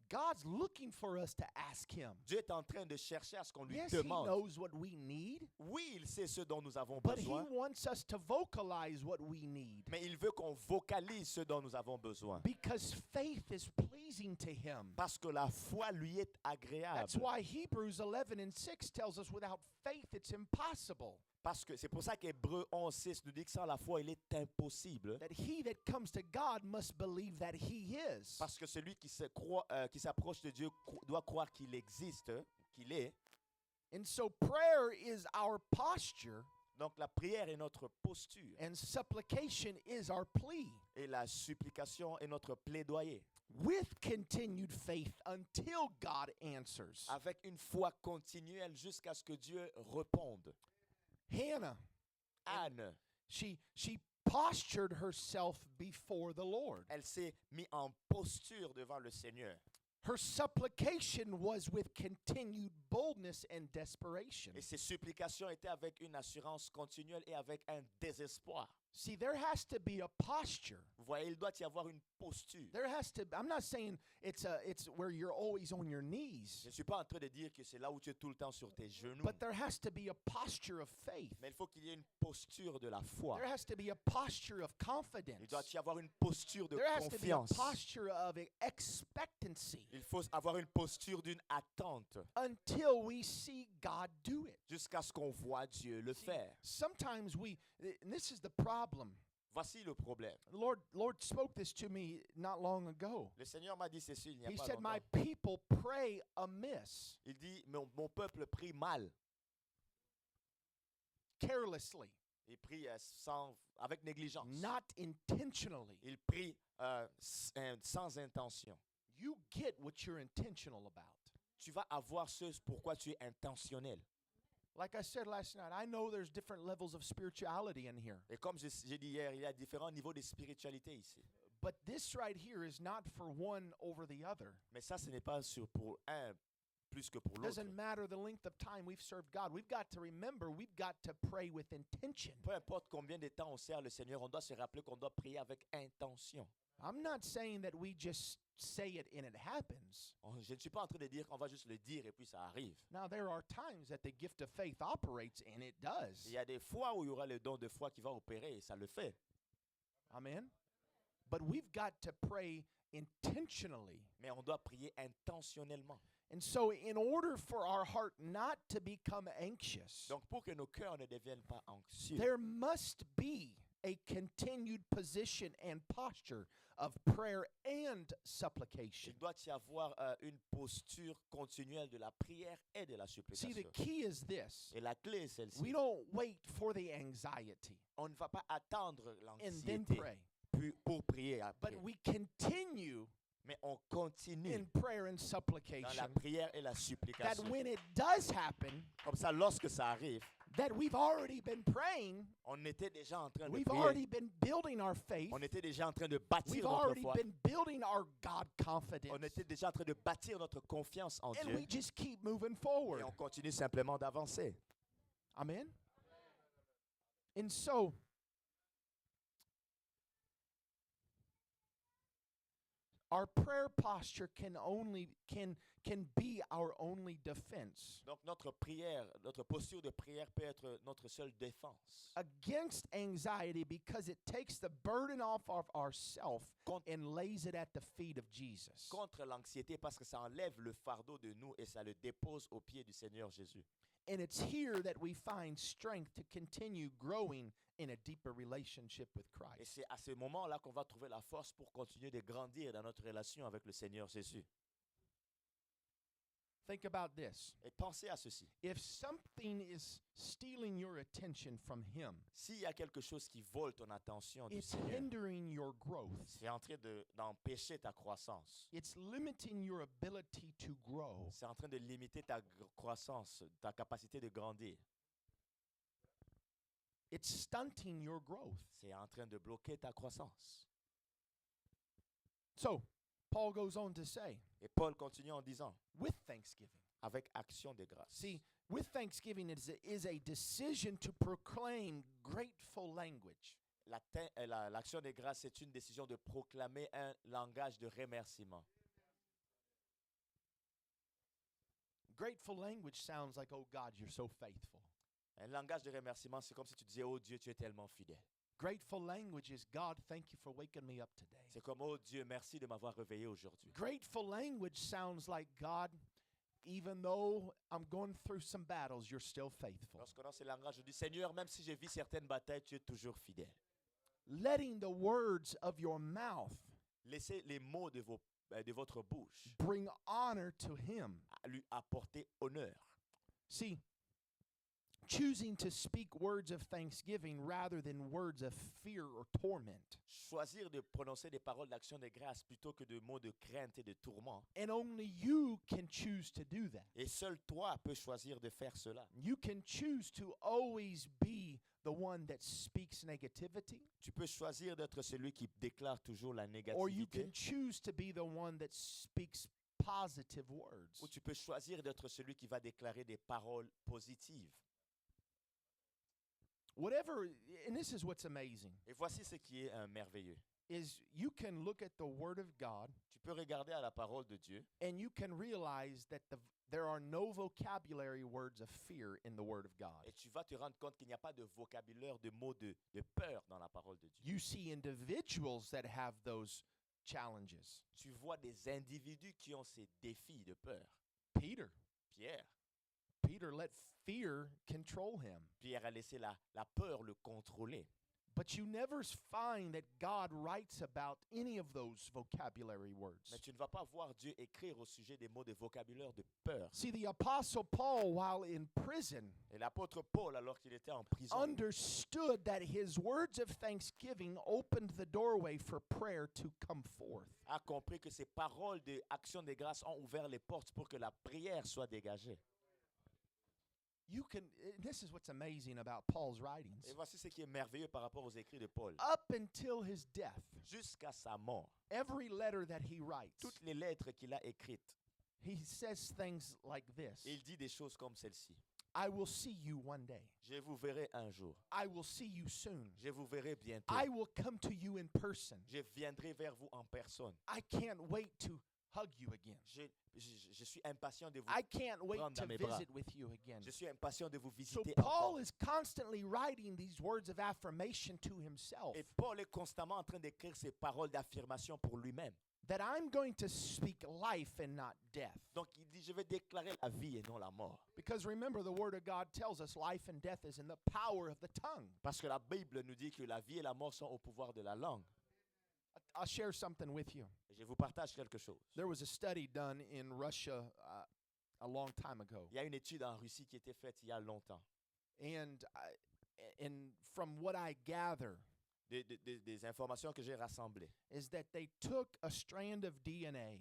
God's looking for us to ask him. Dieu est en train de chercher à ce qu'on lui Yes, he demande. knows what we need, Oui, il sait ce dont nous avons but he besoin, wants us to vocalize what we need. mais il veut qu'on vocalise ce dont nous avons besoin. Because faith is pleasing to him. Parce que la foi lui est agréable. That's why Hebrews 11:6 tells us without faith it's impossible Parce que c'est pour ça qu'Hébreux 11:6 nous dit que sans la foi, il est impossible. that he that comes to God must believe that he is. Parce que celui qui s'approche de Dieu doit croire qu'il existe, qu'il est. And so prayer is our posture Donc la prière est notre posture and supplication is our plea et la supplication est notre plaidoyer. with continued faith until God answers. Avec une foi continuelle jusqu'à ce que Dieu réponde. Hannah, Anne, she postured herself before the Lord. elle s'est mise en posture devant le Seigneur. Her supplication was with continued boldness and desperation. Et ses supplications étaient avec une assurance continuelle et avec un désespoir. See, there has to be a posture. Vous voyez, il doit y avoir une posture. There has to. I'm not saying it's where you're always on your knees, Je ne suis pas en train de dire que c'est là où tu es tout le temps sur tes genoux. but there has to be a posture of faith. Mais il faut qu'il y ait une posture de la foi. There has to be a posture of confidence. Il doit y avoir une posture de There has to be a confiance. posture of expectancy Il faut avoir une posture d'une attente until we see God do it. jusqu'à ce qu'on voit Dieu le faire. Sometimes and this is the problem. Voici le problème. The Lord spoke this to me not long ago. Le Seigneur m'a dit ceci il n'y a He pas said, "My longtemps. people pray amiss, Il dit, mon peuple prie mal. carelessly, Il prie avec négligence. not intentionally." Il prie sans intention. You get what you're intentional about. Tu vas avoir ce pourquoi tu es intentionnel. Like I said last night, I know there's different levels of spirituality in here. Et comme j'ai dit hier, il y a différents niveaux de spiritualité ici. But this right here is not for one over the other. Mais ça, ce n'est pas pour un plus que pour l'autre. Doesn't matter the length of time we've served God. We've got to remember we've got to pray with intention. Peu importe combien de temps on sert le Seigneur, on doit se rappeler qu'on doit prier avec intention. I'm not saying that we just say it and it happens. Je ne suis pas en train de dire qu'on va juste le dire et puis ça arrive. Now, there are times that the gift of faith operates, and it does. Il y a des fois où il y aura le don de foi qui va opérer et ça le fait. Amen. But we've got to pray intentionally. Mais on doit prier intentionnellement. And so, in order for our heart not to become anxious, Donc pour que nos cœurs ne deviennent pas anxieux, there must be a continued position and posture of prayer and supplication. il doit y avoir une posture continuelle de la prière et de la See, supplication. the key is this. Et la clé est celle-ci. We don't wait for the anxiety On ne va pas attendre and then l'anxiété pray, pour prier après. but we continue Mais on continue in prayer and dans la supplication, prière et la that supplication. when it does happen, Comme ça, lorsque ça arrive, that we've already been praying, on était déjà en train de we've prier. already been building our faith, On était déjà en train de bâtir we've notre already foi. been building our God confidence, On était déjà en train de bâtir notre confiance en and Dieu. we just keep moving Et forward. on continue simplement d'avancer. Amen. And so, our prayer posture can be our only defense Donc notre prière, notre posture de prière peut être notre seule défense against anxiety, because it takes the burden off of ourself Contre- and lays it at the feet of Jesus. contre l'anxiété parce que ça enlève le fardeau de nous et ça le dépose aux pieds du Seigneur Jésus. And it's here that we find strength to continue growing in a deeper relationship with Et Christ. c'est à ce moment-là qu'on va trouver la force pour continuer de grandir dans notre relation avec le Seigneur Jésus. Think about this. Et pensez à ceci. If something is stealing your attention from Him, S'il y a quelque chose qui vole ton attention du it's Seigneur, hindering your growth. c'est en train d'empêcher ta croissance. It's limiting your ability to grow. C'est en train de limiter ta croissance, ta capacité de grandir. It's stunting your growth. C'est en train de bloquer ta croissance. So, Paul goes on to say, Et Paul continue en disant, with thanksgiving. avec action de grâce. See, with thanksgiving is a decision to proclaim grateful language. L'action de grâce, c'est une décision de proclamer un langage de remerciement. Grateful language sounds like, oh God, you're so faithful. Un langage de remerciement, c'est comme si tu disais, oh Dieu, tu es tellement fidèle. Grateful language is, God, thank you for waking me up today. C'est comme, oh Dieu, merci de m'avoir réveillé aujourd'hui. Grateful language sounds like, God, even though I'm going through some battles, you're still faithful. Lorsqu'on a ce langage, je dis, Seigneur, même si je vis certaines batailles, tu es toujours fidèle. Letting the words of your mouth Laissez les mots de votre bouche bring honor to Him. à lui apporter honneur. See, choosing to speak words of thanksgiving rather than words of fear or torment. Choisir de prononcer des paroles d'action de grâce plutôt que de mots de crainte et de tourment. And only you can choose to do that. Et seul toi peux choisir de faire cela. You can choose to always be the one that speaks negativity, Tu peux choisir d'être celui qui déclare toujours la or you négativité. can choose to be the one that speaks positive words. Ou tu peux choisir d'être celui qui va déclarer des paroles positives. Whatever, and this is what's amazing, Et voici ce qui est merveilleux. is you can look at the Word of God Tu peux regarder à la parole de Dieu and you can realize that there are no vocabulary words of fear in the Word of God. et tu vas te rendre compte qu'il n'y a pas de vocabulaire de mots de peur dans la parole de Dieu. You see individuals that have those challenges. Tu vois des individus qui ont ces défis de peur. Peter Pierre let fear control him. Pierre a laissé la peur le contrôler. But you never find that God writes about any of those vocabulary words. Mais tu ne vas pas voir Dieu écrire au sujet des mots de vocabulaire de peur. See, the Apostle Paul, while in prison, Et l'apôtre Paul, alors qu'il était en prison, understood that his words of thanksgiving opened the doorway for prayer to come forth. a compris que ces paroles d'action de grâce ont ouvert les portes pour que la prière soit dégagée. This is what's amazing about Paul's writings. Et voici ce qui est merveilleux par rapport aux écrits de Paul. Up until his death, Jusqu'à sa mort, every letter that he writes, toutes les lettres qu'il a écrites, he says things like this. Il dit des choses comme celle-ci. I will see you one day. Je vous verrai un jour. I will see you soon. Je vous verrai bientôt. I will come to you in person. Je viendrai vers vous en personne. I can't wait to hug you again. Je suis impatient de vous. I can't wait prendre to dans mes bras. visit with you again. Je suis impatient de vous So visiter Paul encore. is constantly writing these words of affirmation to himself Et Paul est constamment en train d'écrire ces paroles d'affirmation pour lui-même. that I'm going to speak life and not death. Donc il dit, je vais déclarer la vie et non la mort. Because remember, the Word of God tells us life and death is in the power of the tongue. Parce que la Bible nous dit que la vie et la mort sont au pouvoir de la langue. I'll share something with you. Et je vous partage quelque chose. There was a study done in Russia a long time ago. Il y a une étude en Russie qui a été faite il y a longtemps. And from what I gather, Des informations que j'ai rassemblées. is that they took a strand of DNA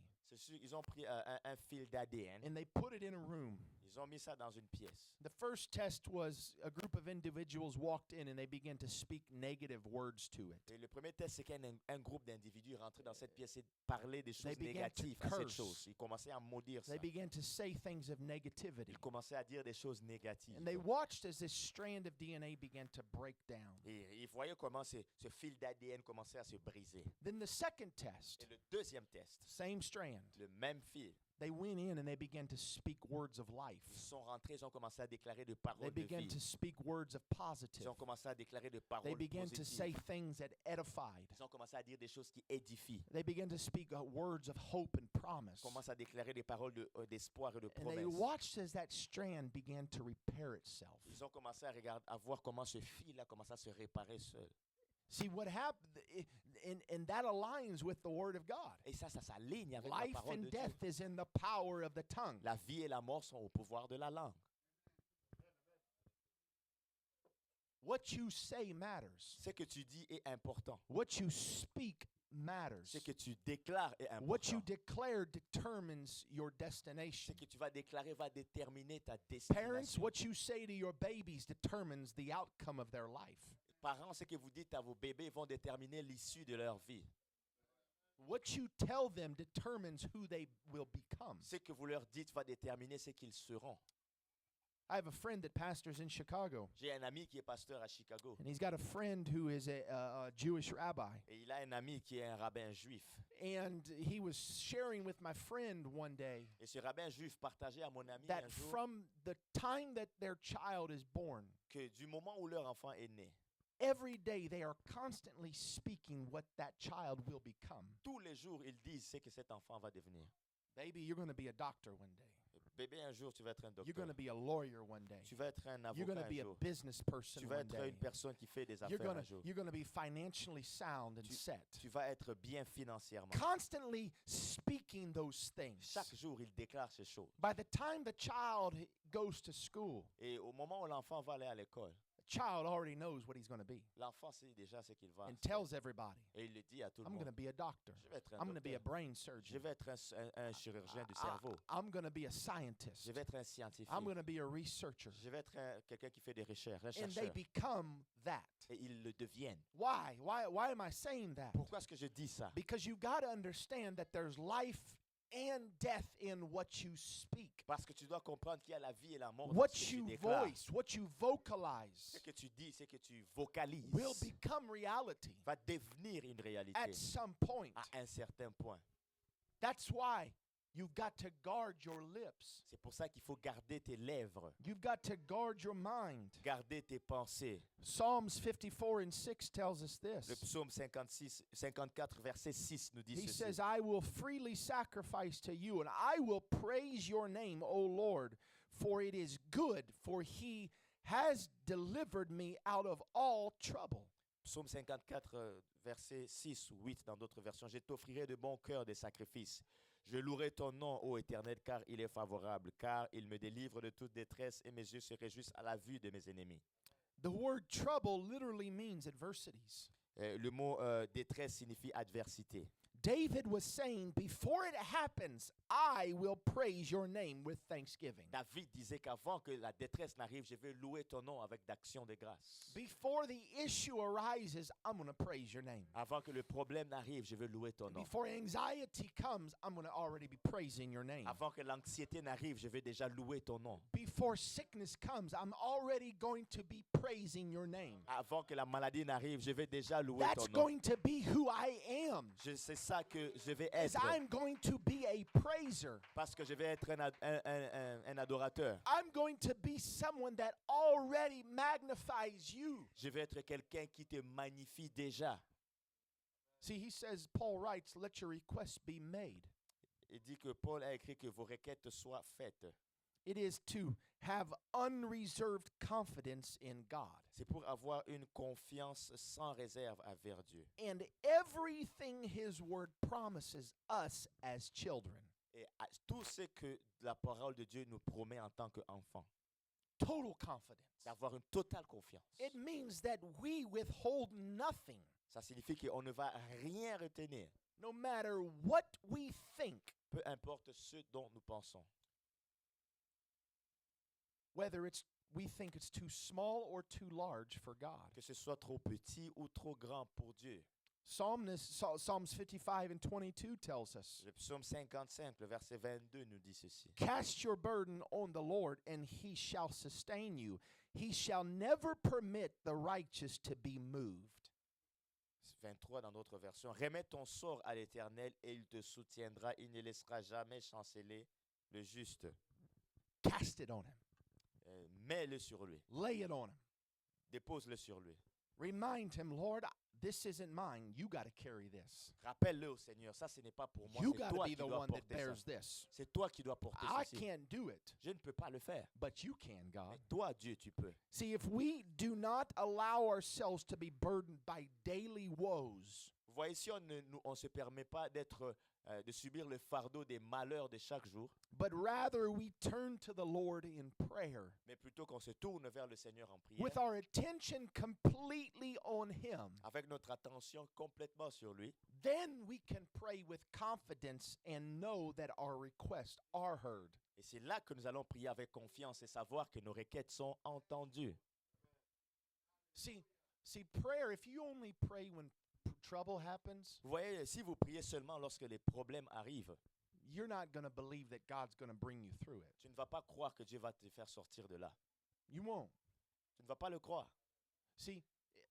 Ils ont pris un fil d'ADN. and they put it in a room. Ils ont mis ça dans une pièce. The first test was a group of individuals walked in and they began to speak negative words to it. Et le premier test, c'est qu'un groupe d'individus rentrait dans cette pièce et parlait des They choses began to négatives à cette curse. chose. Ils commençaient à maudire ça. They began to say things of negativity. Ils commençaient à dire des choses négatives. And they watched as this strand of DNA began to break down. Et ils voyaient comment ce fil d'ADN commençait à se briser. Then the second test, Et le deuxième test, same strand, le même fil, they went in and they began to speak words of life. ils sont rentrés, ils ont commencé à déclarer des They paroles de began vie. to speak words of Ils positive. ont commencé à déclarer des They paroles began to say positives. things that edified. Ils ont commencé à dire des choses qui édifient. They began to speak words of hope and promise. Ils commencent à déclarer des paroles d'espoir et de And they promesse. watched as that strand began to repair itself. Ils ont commencé à regarder, à voir comment ce fil a commencé à se réparer seul. See what happened, and that aligns with the Word of God. Et ça s'aligne avec la Life parole and de Dieu. death is in the power of the tongue. La vie et la mort sont au pouvoir de la langue. What you say matters. Ce que tu dis est important. What you speak matters. Ce que tu déclares est What you important. declare determines your Ce destination. que tu vas déclarer va déterminer ta Parents, destination. what you say to your babies determines the outcome of their life. Parents, ce que vous dites à vos bébés vont déterminer l'issue de leur vie. What you tell them determines who they will become. Ce que vous leur dites va déterminer ce qu'ils seront. I have a friend that pastors in Chicago, J'ai un ami qui est pasteur à Chicago. and he's got a friend who is a Jewish rabbi. Et il a un ami qui est un rabbin juif. And he was sharing with my friend one day Et ce rabbin juif partageait à mon ami that un jour from the time that their child is born, que du moment où leur enfant est né, every day they are constantly speaking what that child will become. tous les jours, ils disent ce que cet enfant va devenir. Baby, you're going to be a doctor one day. Bébé, un jour, tu vas être un You're going docteur. to be a lawyer one day. Tu vas être un You're going avocat to un be a jour. business person Tu vas one être day. une personne qui fait des You're affaires going un jour. to be financially sound and set. Tu vas être bien financièrement. Constantly speaking those things. Chaque jour, il déclare ces choses. By the time the child goes to school, Et au moment où l'enfant va aller à l'école, the child already knows what he's going to be l'enfant sait déjà ce qu'il va and faire. tells everybody, Et il le dit à tout le I'm going to monde. be a doctor. Je vais être un I'm going to be a docteur. brain Je surgeon. vais être un chirurgien du cerveau. I'm going to be a scientist. Je vais être un scientifique. I'm going to be a researcher. Je vais être quelqu'un qui fait des recherches, un And they chercheur. become that. Et ils le deviennent. Why? Why am I saying that? Pourquoi est-ce que je dis ça? Because you've got to understand that there's life and death in what you speak. Parce que tu dois comprendre qu'il y a la vie et la mort dans What ce que tu you déclares. voice, what you vocalize Ce que tu dis, ce que tu vocalises will become reality va devenir une réalité at some point. à un certain point. That's why you've got to guard your lips. C'est pour ça qu'il faut garder tes lèvres, You've got to guard your mind. garder tes pensées. Psalms 54 and 6 tells us Le this. psaume 54, verset 6 nous dit He ceci. says, I will freely sacrifice to you, and I will praise your name, O Lord, for it is good, for he has delivered me out of all trouble. Psaume 54, verset 6 ou 8 dans d'autres versions. Je t'offrirai de bon cœur des sacrifices. Je louerai ton nom, ô Éternel, car il est favorable, car il me délivre de toute détresse et mes yeux se réjouissent à la vue de mes ennemis. The word trouble literally means adversities. Le mot détresse signifie adversité. David was saying, before it happens, I will praise your name with thanksgiving. David disait qu'avant que la détresse n'arrive, je vais louer ton nom avec d'action de grâce. Before the issue arises, I'm going to praise your name. Avant que le problème n'arrive, je vais louer ton nom. Before anxiety comes, I'm going to already be praising your name. Avant que l'anxiété n'arrive, je vais déjà louer ton nom. Before sickness comes, I'm already going to be praising your name. Avant que la maladie n'arrive, je vais déjà louer That's ton nom. going to be who I am. C'est ça que je vais As être. I'm going to be a praiser. Parce que je vais être un adorateur. I'm going to be someone that already magnifies you. Je vais être quelqu'un qui te magnifie déjà. See, he says, Paul writes, let your requests be made. Il dit que Paul a écrit que vos requêtes soient faites. It is to have unreserved confidence in God. C'est pour avoir une confiance sans réserve envers Dieu. And everything his word promises us as children. Et tout ce que la parole de Dieu nous promet en tant qu'enfants. Total confidence. D'avoir une totale confiance. It means that we withhold nothing, Ça signifie qu'on ne va rien retenir. no matter what we think, Peu importe ce dont nous pensons. whether we think it's too small or too large for God. Que ce soit trop petit ou trop grand pour Dieu. Psalms 55 and 22 tells us, Le psaume 55, le verset 22 nous dit ceci. cast your burden on the Lord, and he shall sustain you. He shall never permit the righteous to be moved. 23 dans d'autres versions. Remets ton sort à l'Éternel et il te soutiendra. Il ne laissera jamais chanceler le juste. Cast it on him. Mets-le sur lui. Lay it on him. Dépose-le sur lui. Remind him, Lord, this isn't mine. You got to carry this. Rappelle-le au Seigneur. Ça, ce n'est pas pour moi. You C'est got to toi be qui the dois one that porter bears ça. this. C'est toi qui dois porter I ceci. can't do it, Je ne peux pas le faire. but you can, God. Mais toi, Dieu, tu peux. See, if we do not allow ourselves to be burdened by daily woes, Vous voyez, si on ne se permet pas de subir le fardeau des malheurs de chaque jour, but rather we turn to the Lord in prayer mais plutôt qu'on se tourne vers le Seigneur en prière, with our attention completely on Him, avec notre attention complètement sur lui, then we can pray with confidence and know that our requests are heard. et c'est là que nous allons prier avec confiance et savoir que nos requêtes sont entendues. See, prayer, if you only pray when trouble happens, Vous voyez, si vous priez seulement lorsque les problèmes arrivent, you're not going to believe that God's going to bring you through it. tu ne vas pas croire que Dieu va te faire sortir de là. You won't. Tu ne vas pas le croire. See,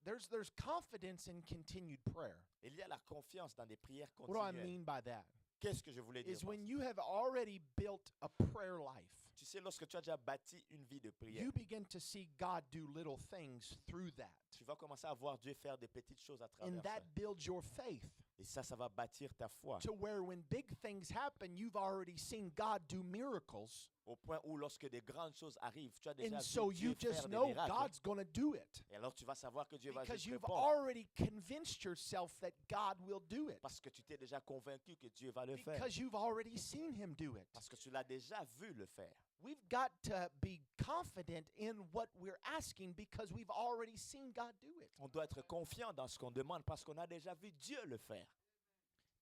there's confidence in continued prayer. Il y a la confiance dans des prières What do I continuelles. mean by that? Qu'est-ce que je voulais dire Is par when ça? you have already built a prayer life, Tu sais, lorsque tu as déjà bâti une vie de prière, you begin to see God do little things through that. tu vas commencer à voir Dieu faire des petites choses à travers And that ça. builds your faith Et ça va bâtir ta foi. to where when big things happen, you've already seen God do miracles. Au point où lorsque des grandes choses arrivent, tu as déjà And vu so Dieu you just faire des know miracles. God's going to do it Et alors tu vas savoir que Dieu va because juste you've répondre. already convinced yourself that God will do it Parce que tu t'es déjà convaincu que Dieu va le faire. because you've already seen Him do it. Parce que tu l'as déjà vu le faire. We've got to be confident in what we're asking because we've already seen God do it. On doit être confiant dans ce qu'on demande parce qu'on a déjà vu Dieu le faire.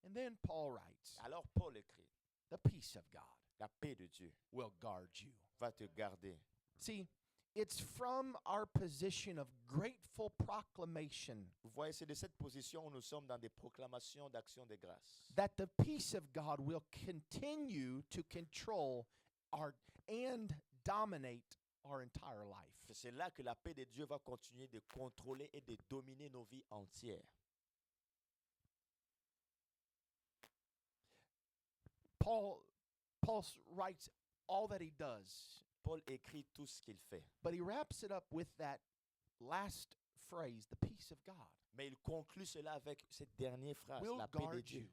And then Paul writes, Alors Paul écrit, the peace of God la paix de Dieu will guard you. va te garder. See, it's from our position of grateful proclamation Vous voyez, c'est de cette position où nous sommes dans des proclamations d'action de grâce. that the peace of God will continue to control and dominate our entire life. Que c'est là que la paix de Dieu va continuer de contrôler et de dominer nos vies entières. Paul writes all that he does, Paul écrit tout ce qu'il fait, but he wraps it up with that last phrase, the peace of God mais il conclut cela avec cette dernière phrase, will la paix de guard Dieu you.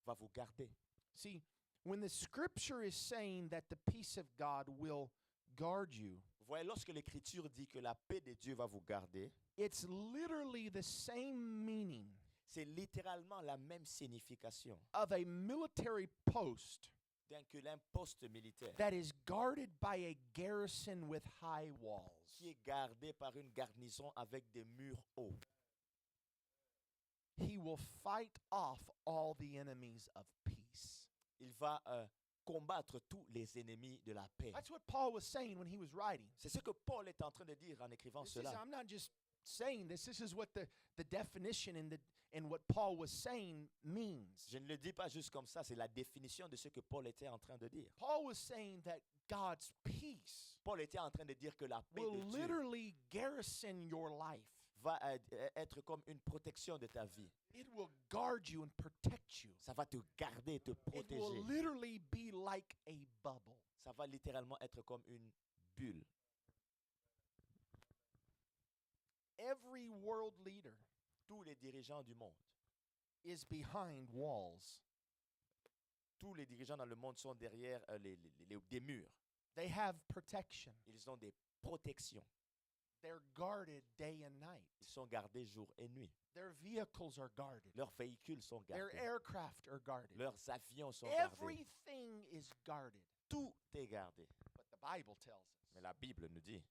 va vous garder. See, when the scripture is saying that the peace of God will guard you, Vous voyez, lorsque l'Écriture dit que la paix de Dieu va vous garder, it's literally the same meaning c'est littéralement la même signification of a military post d'un poste militaire that is guarded by a garrison with high walls. qui est gardé par une garnison avec des murs hauts. he will fight off all the enemies of peace. Il va combattre tous les ennemis de la paix. That's what Paul was saying when he was writing. C'est ce que Paul est en train de dire en écrivant cela. I'm not just saying this. This is what the definition and what Paul was saying means. Je ne le dis pas juste comme ça, c'est la définition de ce que Paul était en train de dire. Paul was saying that God's peace Paul était en train de dire que la paix will de Dieu literally garrison your life. va être comme une protection de ta vie. It will guard you and protect you. Ça va te garder, te It will protéger. literally be like a bubble. Ça va littéralement être comme une bulle. Every world leader Tous les dirigeants du monde, is behind walls. tous les dirigeants dans le monde sont derrière des murs. They have protection. Ils ont des protections. They're guarded day and night. Ils sont gardés jour et nuit. Their vehicles are guarded. Leurs véhicules sont Their gardés. aircraft are guarded. Leurs avions sont gardés. Everything is guarded. Tout est gardé. But the Bible tells us Mais la Bible nous dit,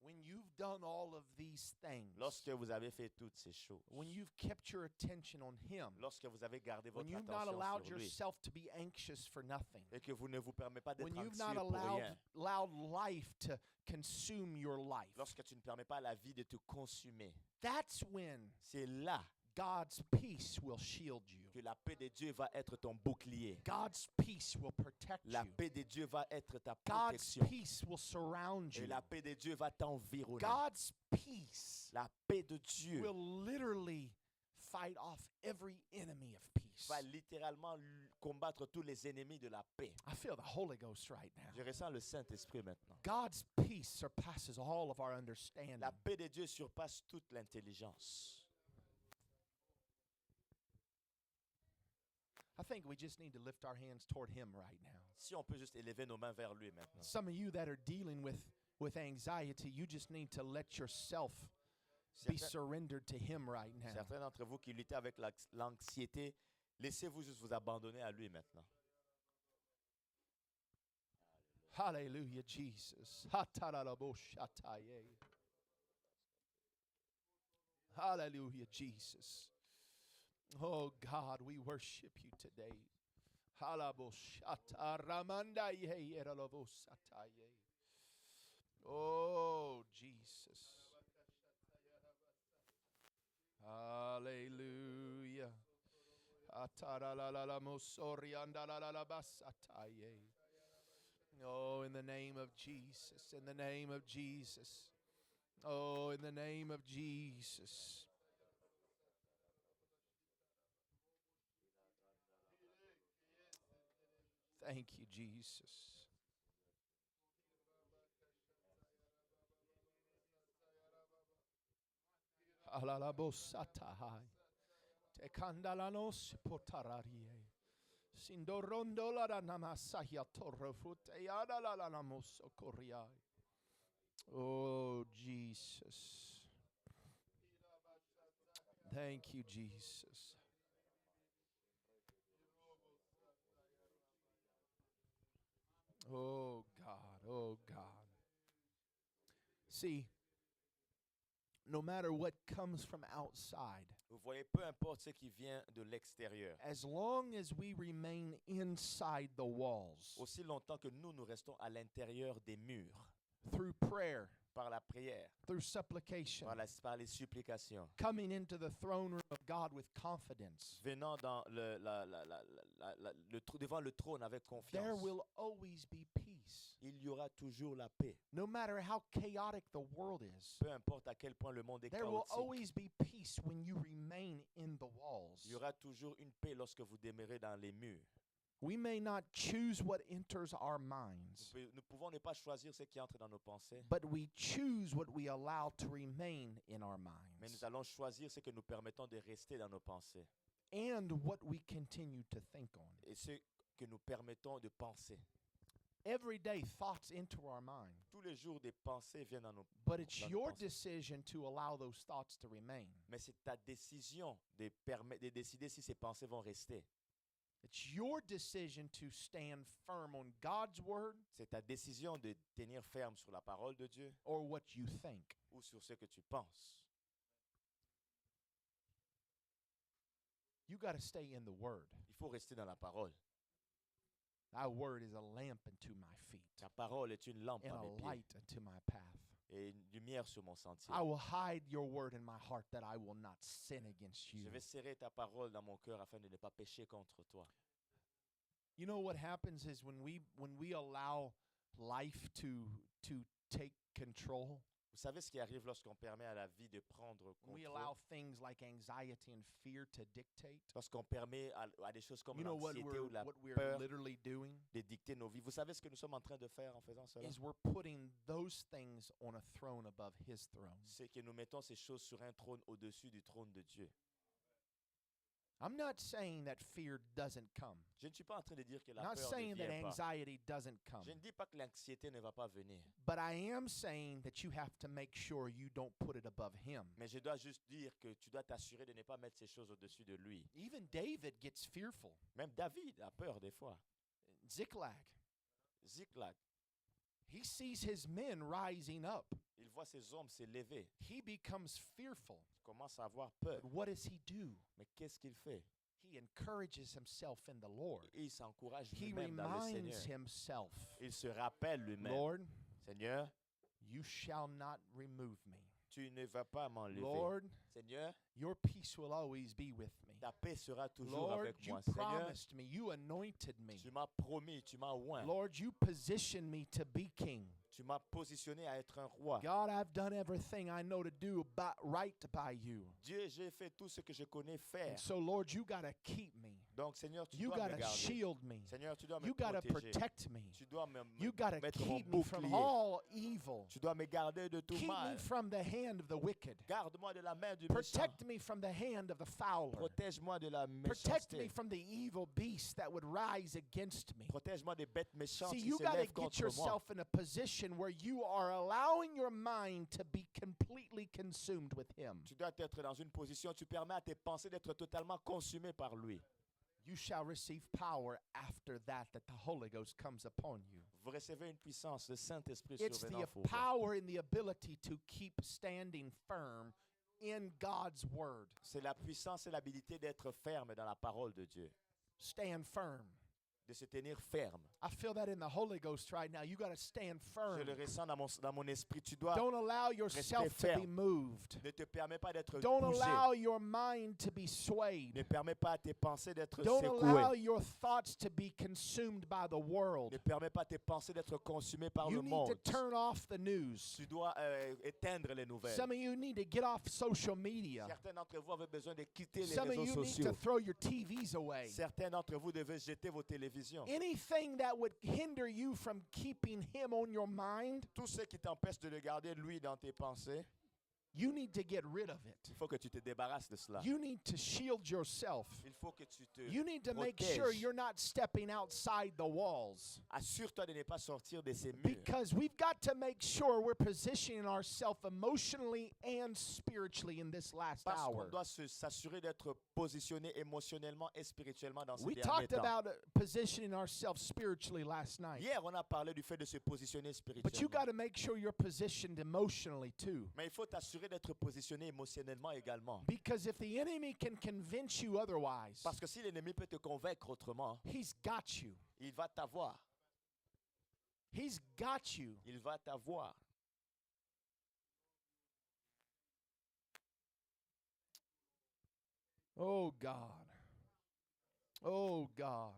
when you've done all of these things, lorsque vous avez fait toutes ces choses, when you've kept your attention on Him, lorsque vous avez gardé when votre you've not attention allowed sur lui, yourself to be anxious for nothing, et que vous ne vous permettez pas d'être when you've anxieux not pour rien, allowed life to consume your life, lorsque tu ne permets pas à la vie de te consumer, that's when c'est là God's peace will shield you. que la paix de Dieu va être ton bouclier. God's peace will protect La you. paix de Dieu va être ta God's protection. peace will surround Et you. la paix de Dieu va t'environner. God's peace La paix de Dieu will literally fight off every enemy of peace. va littéralement combattre tous les ennemis de la paix. I feel the Holy Ghost right now. Je ressens le Saint-Esprit maintenant. God's peace surpasses all of our understanding. La paix de Dieu surpasse toute l'intelligence. I think we just need to lift our hands toward Him right now. Si on peut juste élever nos mains vers lui maintenant. Some of you that are dealing with anxiety, you just need to let yourself be Certains, surrendered to Him right now. certains d'entre vous qui luttez avec l'anxiété, laissez-vous juste vous abandonner à lui maintenant. Hallelujah, Jesus. Hataraboshataya. Hallelujah, Jesus. Oh God, we worship you today. Halaboshataramandaye eralovosataye. Oh Jesus. Hallelujah. Ataralalamosoriandalalabasataye. Oh, in the name of Jesus, in the name of Jesus. Oh, in the name of Jesus. Thank you, Jesus. Alalabosatahai. Tekandalanos potararie. Sindorondo la namasahia torrofute yada la namoso coriai. Oh, Jesus. Thank you, Jesus. Oh, God. Oh, God. See, no matter what comes from outside, Vous voyez, peu importe ce qui vient de l'extérieur, as long as we remain inside the walls, aussi longtemps que nous restons à l'intérieur des murs, through prayer, par la prière, through supplication, par les supplications, coming into the throne room of God with confidence, venant dans devant le trône avec there confiance, will always be peace. il y aura toujours la paix. No matter how chaotic the world is, Peu importe à quel point le monde est there will chaotique, always be peace when you remain in the walls. il y aura toujours une paix lorsque vous demeurez dans les murs. We may not choose what enters our minds, Nous pouvons ne pas choisir ce qui entre dans nos pensées, but we choose what we allow to remain in our mais minds nous allons choisir ce que nous permettons de rester dans nos pensées and what we continue to think on. et ce que nous permettons de penser. Every day, thoughts enter our mind, Tous les jours, des pensées viennent dans nos but it's dans nos your pensées. decision to allow those thoughts to remain. Mais c'est ta décision de décider si ces pensées vont rester. It's your decision to stand firm on God's word C'est ta décision de tenir ferme sur la parole de Dieu or what you think. ou sur ce que tu penses. You got to stay in the Word. Il faut rester dans la parole. Thy Word is a lamp unto my feet Ta parole est une lampe and à mes a pieds light unto my path. et une lumière sur mon sentier. I will hide your Word in my heart that I will not sin against you. Je vais serrer ta parole dans mon cœur afin de ne pas pécher contre toi. You know what happens is when we allow life to take control, Vous savez ce qui arrive lorsqu'on permet à la vie de prendre when we contrôle? allow things like anxiety and fear to dictate. Lorsqu'on permet à des choses comme You know what l'anxiété ou la we're peur literally doing de dicter nos vies. Vous savez ce que nous sommes en train de faire en faisant cela? is we're putting those things on a throne above his throne. C'est que nous mettons ces choses sur un trône au-dessus du trône de Dieu. I'm not saying that fear doesn't come. Je ne suis pas en train de dire que I'm la not peur ne saying that vient pas. anxiety doesn't come. Je ne dis pas que l'anxiété ne va pas venir. But I am saying that you have to make sure you don't put it above him. Mais je dois juste dire que tu dois t'assurer de ne pas mettre ces choses au-dessus de lui. Even David gets fearful. Même David a peur des fois. Ziklag. Ziklag, He sees his men rising up. il voit ses hommes se lever. He becomes fearful. Il commence à avoir peur. But what does he do? Mais qu'est-ce qu'il fait? He encourages himself in the Lord. Il s'encourage He lui-même dans le reminds Seigneur. himself, Il se rappelle lui-même. Lord, Seigneur, you shall not remove me. tu ne vas pas m'enlever. Lord, Seigneur, your peace will always be with me. ta paix sera toujours Lord, avec you moi. Seigneur, promised me, you anointed me. tu m'as promis, tu m'as oint. Lord, you positioned me to be king. Tu m'as positionné à être un roi. God, I've done everything I know to do right by you. Dieu, j'ai fait tout ce que je connais faire. And so, Lord, you got to keep me. Donc, Seigneur, tu You dois got me to garder. shield me. Seigneur, tu dois me You got to protéger. protect me. Tu dois me You got to mettre mon keep me from bouclier. all evil. Tu dois me garder de tout Keep me mal. from the hand of the wicked. Garde-moi de la main du méchant. Protect me from the hand of the fowler. Protège-moi de la Protect me méchanceté. from the evil beast that would rise against me. Protège-moi des bêtes méchantes See, qui you got to s'élèvent get contre moi. yourself in a position where you are allowing your mind to be completely consumed with Him. Tu dois être dans une position, tu permets à tes pensées d'être totalement consumées par lui. You shall receive power after that the Holy Ghost comes upon you. Vous recevez une puissance, le Saint-Esprit It's survenant the sur vous. power and the ability to keep standing firm in God's Word. C'est la puissance et l'habilité d'être ferme dans la parole de Dieu, Stand firm. de se tenir ferme. I feel that in the Holy Ghost right now. You got to stand firm. Je le ressens dans mon esprit. Tu dois, Don't allow yourself to be ferme. moved. ne te permets pas d'être Don't bougé. allow your mind to be swayed. Ne permets pas à tes pensées d'être Don't allow secouées. your thoughts to be consumed by the world. Ne permets pas à tes pensées d'être consumées par You le need monde. to turn off the news. Tu dois éteindre les nouvelles. Some of you need to get off social media. Certains d'entre vous avaient besoin de quitter les Some of réseaux you need to sociaux. throw your TVs away. Certains d'entre vous devez jeter vos télévisions. Anything that would hinder you from keeping Him on your mind, Tout ce qui t'empêche de le garder, lui, dans tes pensées, you need to get rid of it. il faut que tu te débarrasses de cela. You need to shield yourself. Il faut que tu te You need to make sure protèges. you're not stepping outside the walls. Assure-toi de ne pas sortir de ces murs. Because we've got to make sure we're positioning ourselves emotionally and spiritually in this last Parce qu'on hour. doit s'assurer d'être positionné émotionnellement et spirituellement dans ces We derniers talked temps. about positioning ourselves spiritually last night. Hier, on a parlé du fait de se positionner But you got spirituellement. to make sure you're positioned emotionally too. Mais il faut t'assurer d'être positionné émotionnellement également. Because if the enemy can convince you otherwise, Parce que si l'ennemi peut te convaincre autrement, he's got you. il va t'avoir. He's got you. Il va t'avoir. Oh God. Oh God.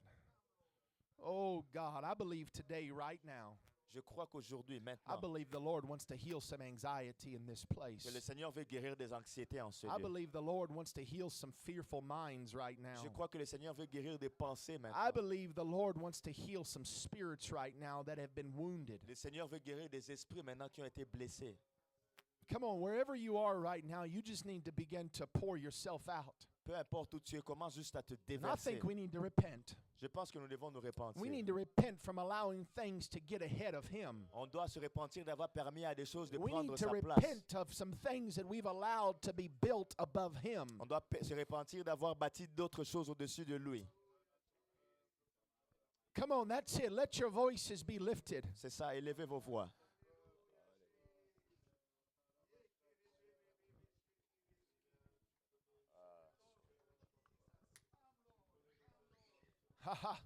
Oh God. I believe today, right now, Je crois qu'aujourd'hui, I maintenant, believe the Lord wants to heal some anxiety in this place. que le Seigneur veut guérir des anxiétés en ce I lieu. believe the Lord wants to heal some fearful minds right now. Je crois que le Seigneur veut guérir des pensées I maintenant. believe the Lord wants to heal some spirits right now that have been wounded. Le Seigneur veut guérir des esprits maintenant qui ont été blessés. Come on, wherever you are right now, you just need to begin to pour yourself out. Peu importe où tu es, commence juste à te And I déverser. think we need to repent. Je pense que nous devons nous repentir. We need to repent from allowing things to get ahead of Him. On doit se repentir d'avoir permis à des choses de We need prendre to sa place. repent of some things that we've allowed to be built above Him. On doit se repentir d'avoir bâti d'autres choses au-dessus de lui. Come on, that's it. Let your voices be lifted. C'est ça, élevez vos voix. Ha ha.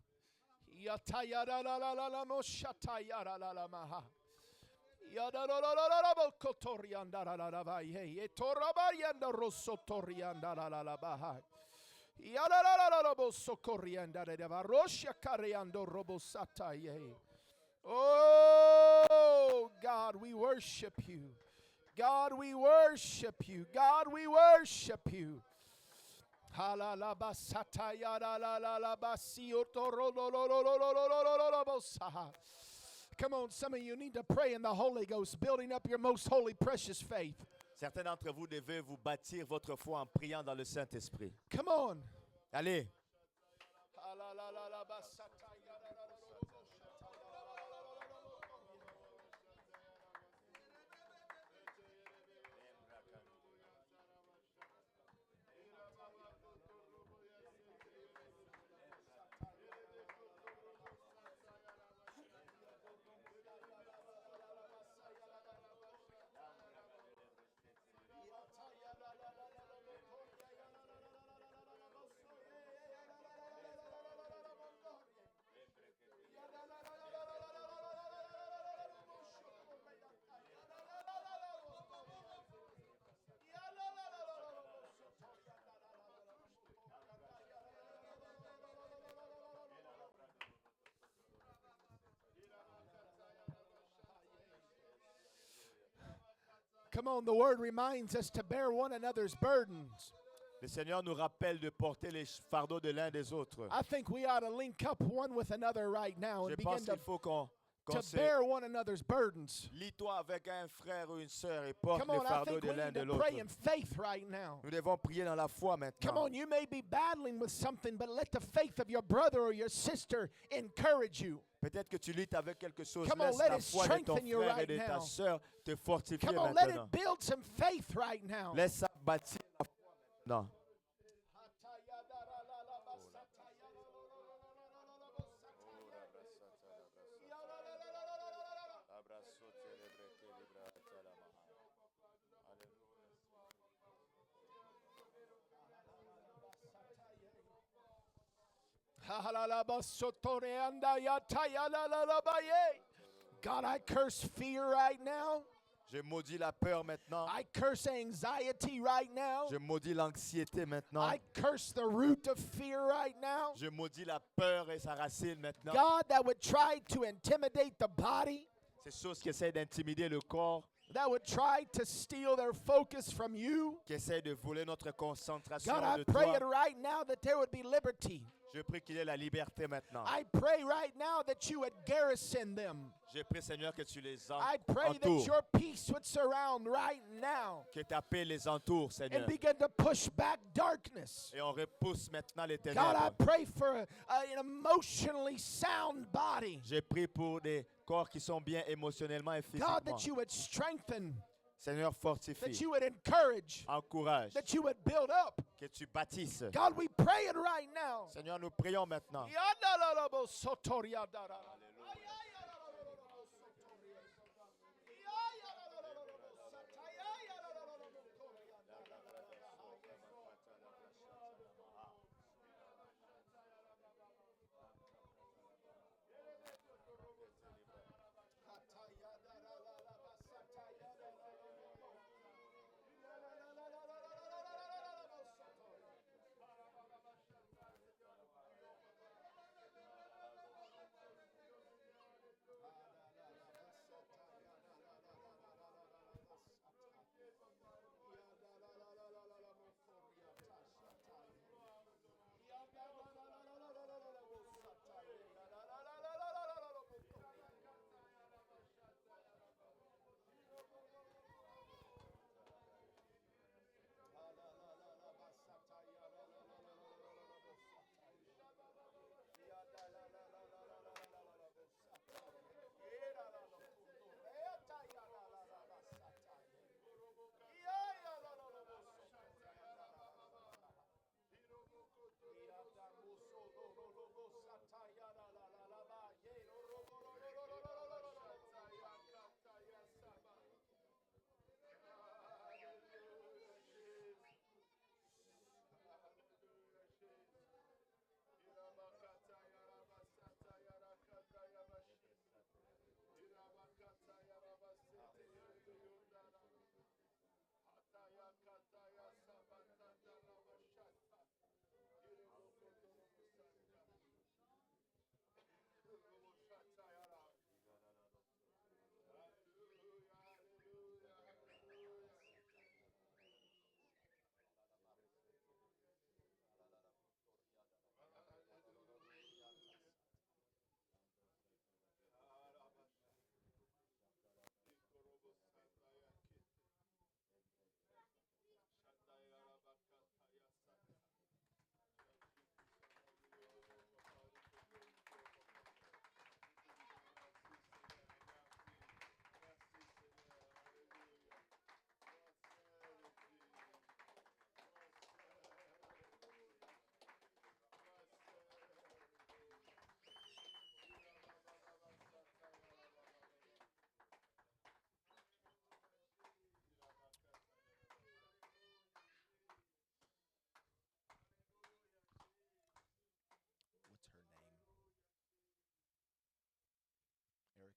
Yatayara la la la la moshatayara la la maha. Yada la la la la la bokotorianda la la la ba ye. Etorabayanda rosotorianda la la la ba. Yada la la la la bosokorianda la ba rosha kareando robosata ye. Oh God, we worship you. God, we worship you. God, we worship you. Come on, some of you need to pray in the Holy Ghost, building up your most holy, precious faith. Certains d'entre vous devez vous bâtir votre foi en priant dans le Saint-Esprit. Come on. Allez. Come on, the word reminds us to bear one another's burdens. Le Seigneur nous rappelle de porter les fardeaux de l'un des autres. I think we ought to link up one with another right now Je and pense begin qu'il faut qu'on to se bear one another's burdens. lie-toi avec un frère ou une sœur et porte Come les on, I fardeaux think de we l'un need de to l'autre. pray in faith right now. Nous devons prier dans la foi Come maintenant. on, you may be battling with something, but let the faith of your brother or your sister encourage you. Peut-être que tu luttes avec quelque chose. Come on, Laisse let la it foi de ton strengthen you frère et right de ta now. sœur te fortifier Come on, let maintenant. it build some faith right now. Laisse ça bâtir la foi maintenant. God, I curse fear right now. Je maudis la peur maintenant. I curse anxiety right now. Je maudis l'anxiété maintenant. I curse the root of fear right now. Je maudis la peur et sa racine maintenant. God, that would try to intimidate the body, Ces choses qui essaient d'intimider le corps, that would try to steal their focus from you. qui essaient de voler notre concentration God, I de pray it toi. right now that there would be liberty. Je prie qu'il y ait la liberté maintenant. I pray right now that you would garrison them. Je prie, Seigneur, que tu les I pray that entoures. your peace would surround right now Que ta paix les entoure, Seigneur. and begin to push back darkness. Et on repousse maintenant les God, I ténèbres. pray for an emotionally sound body. Je prie pour des corps qui sont bien émotionnellement et God, physiquement. that you would strengthen, Seigneur, that fortifie, you would encourage, encourage, that you would build up. que tu bâtisses. God, we pray it right now. Seigneur, nous prions maintenant.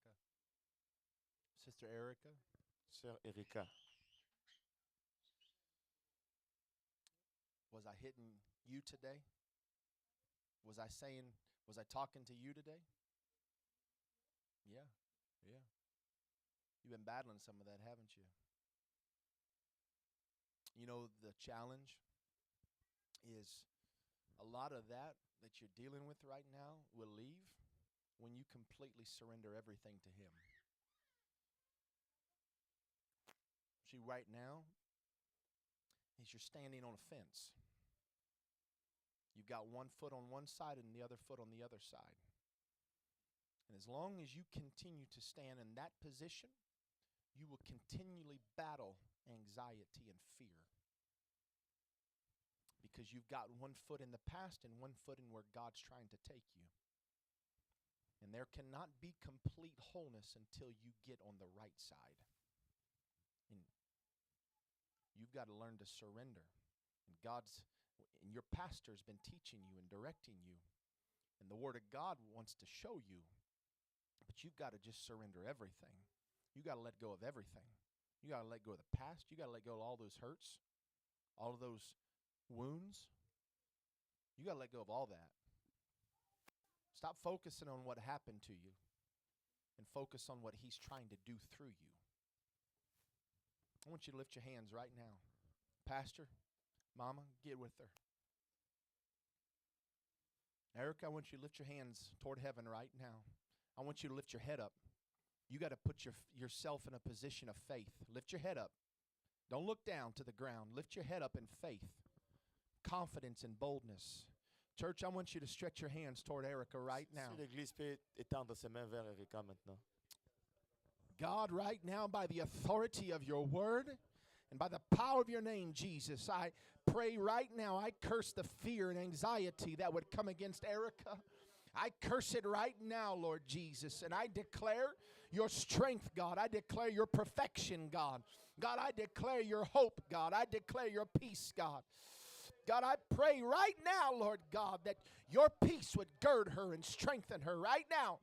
Erica. Sister Erica. Sœur Erika, Was I hitting you today? Was I talking to you today? Yeah. You've been battling some of that, haven't you? You know, the challenge is a lot of that you're dealing with right now will leave when you completely surrender everything to Him. See, right now, as you're standing on a fence, you've got one foot on one side and the other foot on the other side. And as long as you continue to stand in that position, you will continually battle anxiety and fear. Because you've got one foot in the past and one foot in where God's trying to take you. And there cannot be complete wholeness until you get on the right side. And you've got to learn to surrender. And your pastor's been teaching you and directing you. And the Word of God wants to show you. But you've got to just surrender everything. You got to let go of everything. You got to let go of the past. You got to let go of all those hurts, all of those wounds. You got to let go of all that. Stop focusing on what happened to you and focus on what He's trying to do through you. I want you to lift your hands right now. Pastor, Mama, get with her. Erica, I want you to lift your hands toward heaven right now. I want you to lift your head up. You got to put yourself in a position of faith. Lift your head up. Don't look down to the ground. Lift your head up in faith, confidence, and boldness. Church, I want you to stretch your hands toward Erica right now. Si l'Église peut étendre ses mains vers Erika maintenant. God, right now, by the authority of your word and by the power of your name, Jesus, I pray right now, I curse the fear and anxiety that would come against Erica. I curse it right now, Lord Jesus, and I declare your strength, God. I declare your perfection, God. God, I declare your hope, God. I declare your peace, God. God, I pray right now, Lord God, that your peace would gird her and strengthen her right now.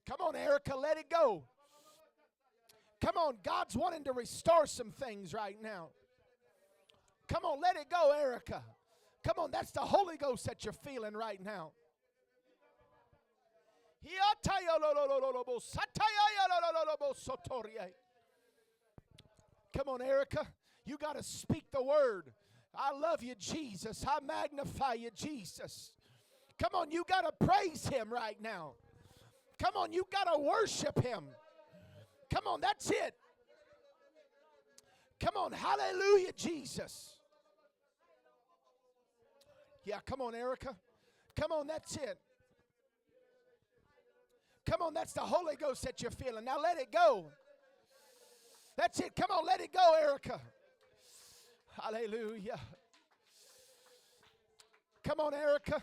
Come on, Erica, let it go. Come on, God's wanting to restore some things right now. Come on, let it go, Erica. Come on, that's the Holy Ghost that you're feeling right now. Come on, Erica. You got to speak the word. I love you, Jesus. I magnify you, Jesus. Come on, you got to praise Him right now. Come on, you got to worship Him. Come on, that's it. Come on, hallelujah, Jesus. Yeah, come on, Erica. Come on, that's it. Come on, that's the Holy Ghost that you're feeling. Now let it go. That's it. Come on, let it go, Erica. Hallelujah. Come on, Erica.